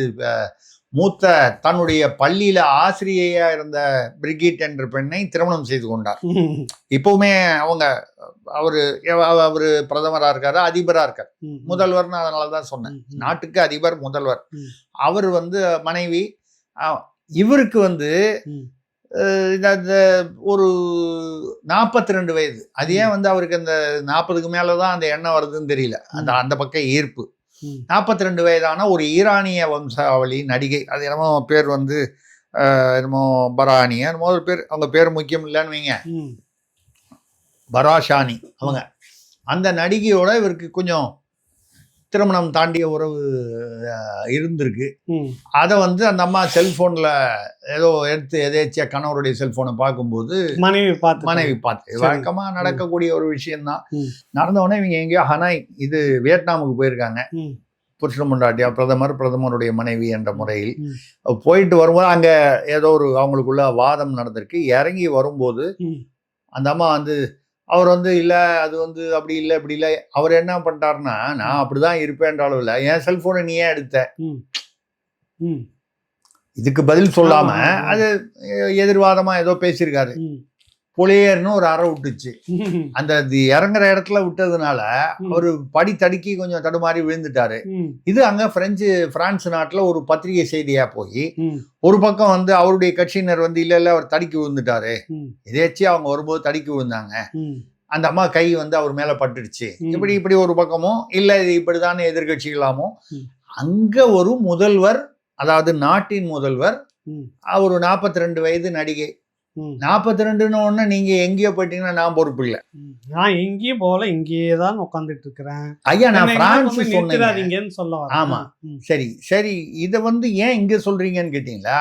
மூத்த தன்னுடைய பள்ளியில ஆசிரியையா இருந்த பிரிகிட் என்ற பெண்ணை திருமணம் செய்து கொண்டார். இப்பவுமே அவரு பிரதமரா இருக்காரு, அதிபரா இருக்காரு. முதல்வர்னு அதனாலதான் சொன்னேன். நாட்டுக்கு அதிபர் முதல்வர். அவர் மனைவி. இவருக்கு ஒரு 42 வயது. அது ஏன் அவருக்கு அந்த 40க்கு மேலதான் அந்த எண்ணம் வருதுன்னு தெரியல, அந்த பக்கம் ஈர்ப்பு. 42 வயதான ஒரு ஈரானிய வம்சாவளி நடிகை. அது என்னமோ பேர் என்னமோ பரானியா என்னமோ ஒரு பேர், அவங்க பேர் முக்கியம் இல்லைன்னு வைங்க, பராஷானி. அவங்க அந்த நடிகையோட இவருக்கு கொஞ்சம் திருமணம் தாண்டிய உறவு இருந்திருக்கு. அதை அந்த அம்மா செல்போன்ல ஏதோ எடுத்து எதேச்சியா கணவருடைய செல்போனை பார்க்கும்போது மனைவி பார்த்து வழக்கமா நடக்கக்கூடிய ஒரு விஷயம்தான். நடந்த உடனே இவங்க எங்கேயோ ஹனாய், இது வியட்நாமுக்கு போயிருக்காங்க. புருஷன் பொண்டாட்டியா, பிரதமருடைய மனைவி என்ற முறையில் போயிட்டு வரும்போது அங்க ஏதோ ஒரு அவங்களுக்குள்ள வாதம் நடந்திருக்கு. இறங்கி வரும்போது அந்த அம்மா அவர் இல்ல அது அப்படி இல்லை இப்படி இல்லை. அவர் என்ன பண்ணிட்டாருன்னா, நான் அப்படிதான் இருப்பேன்ற அளவுல என் செல்போனை நீ ஏன் எடுத்த, இதுக்கு பதில் சொல்லாம அது எதிர்வாதமா ஏதோ பேசியிருக்காரு. புளியர்னு ஒரு அறை விட்டுச்சு. அந்த இறங்குற இடத்துல விட்டதுனால ஒரு படி தடுக்கி கொஞ்சம் தடுமாறி விழுந்துட்டாரு. இது அங்க பிரான்ஸ் நாட்டுல ஒரு பத்திரிகை செய்தியா போய் ஒரு பக்கம் அவருடைய கட்சியினர் இல்ல அவர் தடுக்கி விழுந்துட்டாரு, எதேச்சும் அவங்க வரும்போது தடுக்கி விழுந்தாங்க, அந்த அம்மா கை அவர் மேல பட்டுடுச்சு, இப்படி ஒரு பக்கமும் இல்ல இது இப்படிதான் எதிர்கட்சிகளாமோ. அங்க ஒரு முதல்வர், அதாவது நாட்டின் முதல்வர், ஒரு 42 வயது நடிகை. 42ன்னு ஒண்ணு நீங்க எங்கேயோ போயிட்டீங்கன்னா நான் பொறுப்பு இல்லை. நான் எங்கேயும் போல, இங்கேயே தான் உட்காந்துட்டு இருக்கிறேன். ஐயா நான் பிரான்ஸ் சொன்னீங்கன்னு சொல்ல. ஆமா சரி இத ஏன் இங்க சொல்றீங்கன்னு கேட்டீங்களா?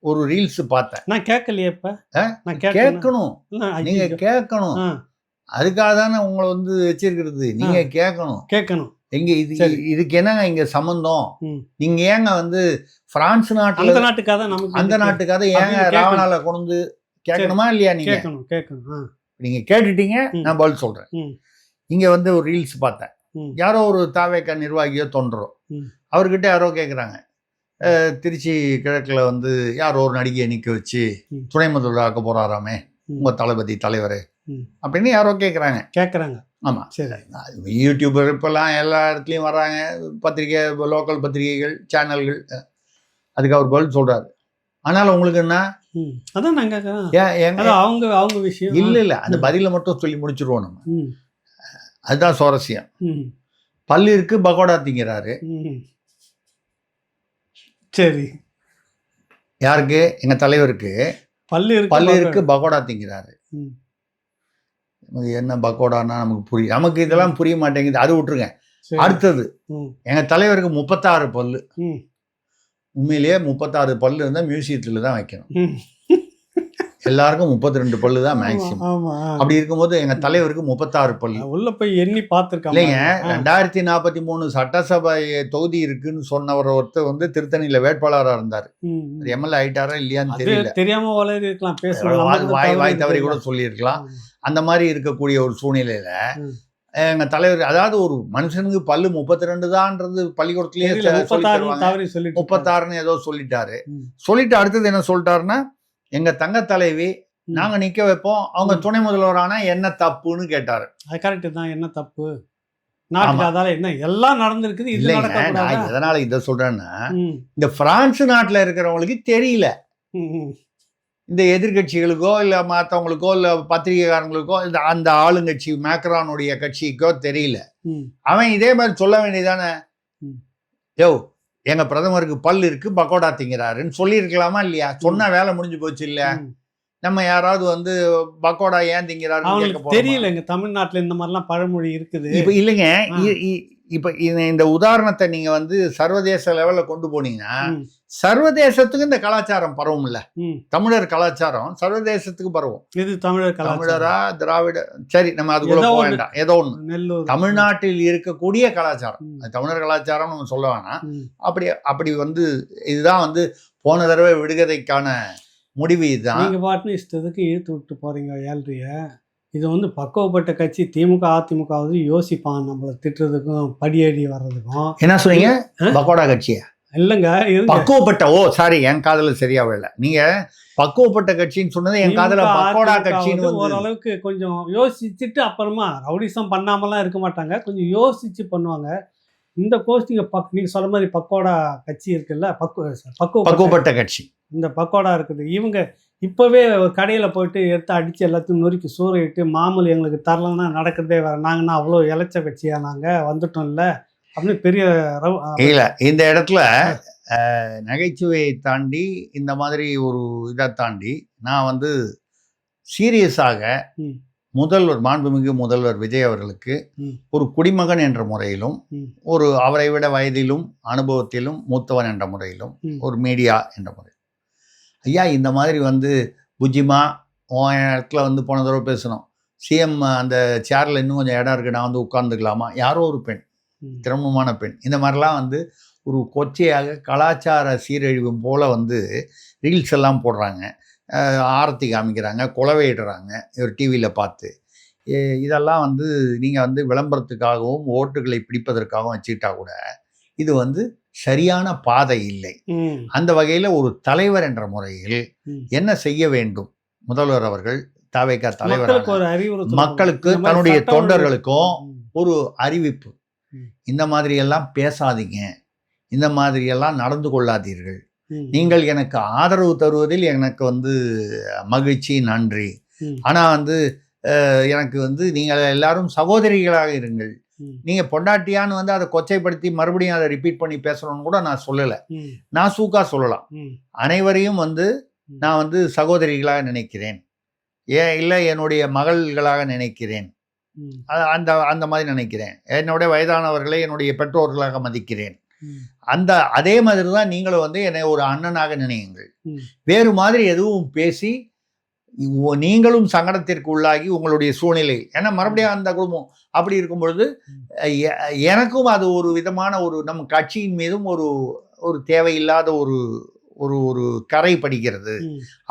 ஒரு ரீல்ஸ் பார்த்தேன். நான் கேட்கலையே. இப்ப நான் கேட்கணும், நீங்க கேட்கணும். அதுக்காக தானே உங்களை வச்சிருக்கிறது. நீங்க கேட்கணும். எங்க இதுக்கு என்னங்க இங்க சம்பந்தம்? நீங்க ஏங்க பிரான்ஸ் நாட்டுல அந்த நாட்டுக்காக ஏங்க ராவணால கொண்டு கேட்கணுமா இல்லையா? நீங்க கேட்கணும். நீங்க கேட்டுட்டீங்க, நான் பதில் சொல்றேன். இங்க ஒரு ரீல்ஸ் பார்த்தேன். யாரோ ஒரு தாவேக்கா நிர்வாகியோ தோன்றோம், அவர்கிட்ட யாரோ கேட்குறாங்க, திருச்சி கிழக்குல யாரோ ஒரு நடிகையை நிக்க வச்சு துணை முதல்வர் ஆக்க போறாராமே உங்க தளபதி தலைவரே அப்படின்னு யாரோ கேட்குறாங்க. ஆமா சரி, யூடியூபர் இப்பெல்லாம் எல்லா இடத்துலையும் வர்றாங்க, பத்திரிகை, லோக்கல் பத்திரிகைகள், சேனல்கள். அதுக்கு அவர் பதில் சொல்றாரு. ஆனால் உங்களுக்கு என்ன, அதான் அவங்க விஷயம் இல்ல அந்த பதில மட்டும் சொல்லி முடிச்சிருவோம் நம்ம. அதுதான் சுவாரஸ்யம். பல்லு இருக்கு, பகோடா திங்கிறாரு. சரி, யாருக்கு? எங்க தலைவருக்கு பல்லு பல்லு இருக்கு. இருக்கு, பக்கோடா திங்கிறாரு. ம். என்ன பக்கோடான்னா நமக்கு புரியும், நமக்கு இதெல்லாம் புரிய மாட்டேங்குது, அது விட்டுருங்க. சரி. அடுத்தது ம். எங்க தலைவருக்கு 36 பல்லு. ம். உண்மையிலேயே 36 பல்லு இருந்தால் மியூசியத்தில் தான் வைக்கணும். ம். எல்லாருக்கும் 32 பல்லு தான் ஆமா, மேக்சிமம். ஆமா. அப்படி இருக்கும்போது எங்க தலைவருக்கு 36 பல்லு. உள்ள போய் எண்ணி பார்த்துருக்காங்க. இல்லைங்க, 2043 சட்டசபை தொகுதி இருக்குன்னு சொன்னவர் ஒருத்தர் வந்து திருத்தணியில வேட்பாளராக இருந்தார். எம்எல்ஏ ஆயிட்டாரா இல்லையான்னு தெரியல. தெரியாம வளரி இருக்கலாம், பேசலாம், வாய் தவறி கூட சொல்லியிருக்கலாம். அந்த மாதிரி இருக்கக்கூடிய ஒரு சூழ்நிலையில எங்க தலைவர், அதாவது ஒரு மனுஷனுக்கு பல்லு 32 தான்ன்றது பள்ளிக்கூடத்திலேயே 36ன்னு ஏதோ சொல்லிட்டாரு. சொல்லிட்டு அடுத்தது என்ன சொல்லிட்டாருன்னா, எங்க தங்க தலைவி நாங்க நிக்க வைப்போம், அவங்க துணை முதல்வரானா என்ன தப்புன்னு கேட்டாரு. அது கரெக்ட் தான். என்ன தப்பு? நாட்டுக்கு அதால என்ன எல்லாம் நடந்திருக்குது. இது இல்லைங்க, நான் எதனால இதை சொல்றேன்னா, இந்த பிரான்ஸ் நாட்டுல இருக்கிறவங்களுக்கு தெரியல, இந்த எதிர்கட்சிகளுக்கோ இல்ல மற்றவங்களுக்கோ இல்ல பத்திரிகைக்காரங்களுக்கோ இந்த அந்த ஆளுங்கட்சி மேக்ரானுடைய கட்சிக்கோ தெரியல. அவன் இதே மாதிரி சொல்ல வேண்டியதானே, யோ எங்க பிரதமருக்கு பல் இருக்கு, பக்கோடா திங்கிறாருன்னு சொல்லியிருக்கலாமா இல்லையா? சொன்னா வேலை முடிஞ்சு போச்சு இல்ல. நம்ம யாராவது வந்து பக்கோடா ஏன் திங்கிறாருன்னு தெரியல. எங்க தமிழ்நாட்டுல இந்த மாதிரிலாம் பழமொழி இருக்குது. இப்ப இல்லைங்க, இப்ப இந்த உதாரணத்தை நீங்க வந்து சர்வதேச லெவல்ல கொண்டு போனீங்கன்னா சர்வதேசத்துக்கு இந்த கலாச்சாரம் பரவும் இல்ல. தமிழர் கலாச்சாரம் சர்வதேசத்துக்கு பரவும். இது தமிழரா திராவிட, சரி நம்ம அதுக்குள்ள போக வேண்டாம். ஏதோ ஒண்ணு தமிழ்நாட்டில் இருக்கக்கூடிய கலாச்சாரம், தமிழர் கலாச்சாரம் நம்ம சொல்ல வேணாம். அப்படி வந்து இதுதான் வந்து போன தடவை விடுகதைக்கான முடிவு இதுதான். நீங்க பாட்டு இஷ்டத்துக்கு இழுத்து விட்டு போறீங்க ஏழ்றிய. இது வந்து பக்குவப்பட்ட கட்சி திமுக அதிமுகவது யோசிப்பான் நம்மளை திட்டுறதுக்கும் படியேறி வர்றதுக்கும். என்ன சொல்றீங்க? பக்கோடா கட்சியா? இல்லைங்க, பக்குவப்பட்ட, ஓ சாரி, என் காதுல சரியா வரல. நீங்க பக்குவப்பட்ட கட்சின்னு சொன்னது என் காதுல பக்கோடா கட்சின்னு. ஓரளவுக்கு கொஞ்சம் யோசிச்சுட்டு அப்புறமா ரவுடிசம் பண்ணாமலாம் இருக்க மாட்டாங்க, கொஞ்சம் யோசிச்சு பண்ணுவாங்க. இந்த கோஷ்டிங்க நீங்க சொல்ற மாதிரி பக்கோடா கட்சி இருக்குல்ல, பக்குவப்பட்ட கட்சி. இந்த பக்கோடா இருக்குது. இவங்க இப்போவே ஒரு கடையில் போயிட்டு எடுத்து அடித்து எல்லாத்தையும் நொறுக்கி சூறையிட்டு மாமூல் எங்களுக்கு தரலன்னா நடக்கிறதே வேறு, நாங்கன்னா அவ்வளோ இழைச்ச கட்சியாக நாங்கள் வந்துட்டோம் இல்லை அப்படின்னு பெரிய இல்லை. இந்த இடத்துல நகைச்சுவையை தாண்டி இந்த மாதிரி ஒரு இதை தாண்டி நான் வந்து சீரியஸாக முதல்வர், மாண்புமிகு முதல்வர் விஜய் அவர்களுக்கு ஒரு குடிமகன் என்ற முறையிலும், ஒரு அவரை விட வயதிலும் அனுபவத்திலும் மூத்தவன் என்ற முறையிலும், ஒரு மீடியா என்ற முறையில், ஐயா இந்த மாதிரி வந்து புஜிமா உன் இடத்துல வந்து போன தடவை பேசணும், சிஎம் அந்த சேரில் இன்னும் கொஞ்சம் இடம் இருக்குது, நான் வந்து உட்கார்ந்துக்கலாமா? யாரோ ஒரு பெண், திருமணமான பெண், இந்த மாதிரிலாம் வந்து ஒரு கொச்சையாக கலாச்சார சீரழிவு போல் வந்து ரீல்ஸ் எல்லாம் போடுறாங்க, ஆரத்தி காமிக்கிறாங்க, குலவையிடுறாங்க ஒரு டிவியில் பார்த்து. இதெல்லாம் வந்து நீங்கள் வந்து விளம்பரத்துக்காகவும் ஓட்டுகளை பிடிப்பதற்காகவும் வச்சுக்கிட்டா கூட இது வந்து சரியான பாதை இல்லை. அந்த வகையில் ஒரு தலைவர் என்ற முறையில் என்ன செய்ய வேண்டும்? முதல்வர் அவர்கள் தவைக்க தலைவர் மக்களுக்கு தன்னுடைய தொண்டர்களுக்கும் ஒரு அறிவிப்பு, இந்த மாதிரி எல்லாம் பேசாதீங்க, இந்த மாதிரி எல்லாம் நடந்து கொள்ளாதீர்கள், நீங்கள் எனக்கு ஆதரவு தருவதில் எனக்கு வந்து மகிழ்ச்சி, நன்றி, ஆனா வந்து எனக்கு வந்து நீங்கள் எல்லாரும் சகோதரிகளாக இருங்கள், நீங்க பொண்டாட்டியான்னு வந்து அதை கொச்சைப்படுத்தி மறுபடியும் அதை ரிப்பீட் பண்ணி பேசணும்னு கூட நான் சொல்லலை, நான் சூக்கா சொல்லலாம். அனைவரையும் வந்து நான் வந்து சகோதரிகளாக நினைக்கிறேன், இல்லை என்னுடைய மகள்களாக நினைக்கிறேன், அந்த மாதிரி நினைக்கிறேன், என்னுடைய வயதானவர்களை என்னுடைய பெற்றோர்களாக மதிக்கிறேன், அதே மாதிரி தான் நீங்களும் வந்து என்னை ஒரு அண்ணனாக நினையுங்கள். வேறு மாதிரி எதுவும் பேசி நீங்களும் சங்கடத்திற்கு உள்ளாகி உங்களுடைய சூழ்நிலை, ஏன்னா மறுபடியும் அந்த குடும்பம் அப்படி இருக்கும் பொழுது எனக்கும் அது ஒரு விதமான ஒரு நம் கட்சியின் மீதும் ஒரு ஒரு தேவையில்லாத ஒரு ஒரு ஒரு கரை படிக்கிறது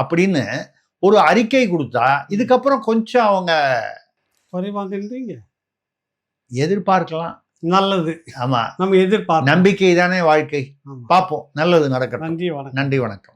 அப்படின்னு ஒரு அறிக்கை கொடுத்தா இதுக்கப்புறம் கொஞ்சம் அவங்க எதிர்பார்க்கலாம். நல்லது. ஆமா, நம்ம எதிர்பார்க்க, நம்பிக்கை தானே வாழ்க்கை. பார்ப்போம், நல்லது நடக்கட்டும். நன்றி, வணக்கம். நன்றி, வணக்கம்.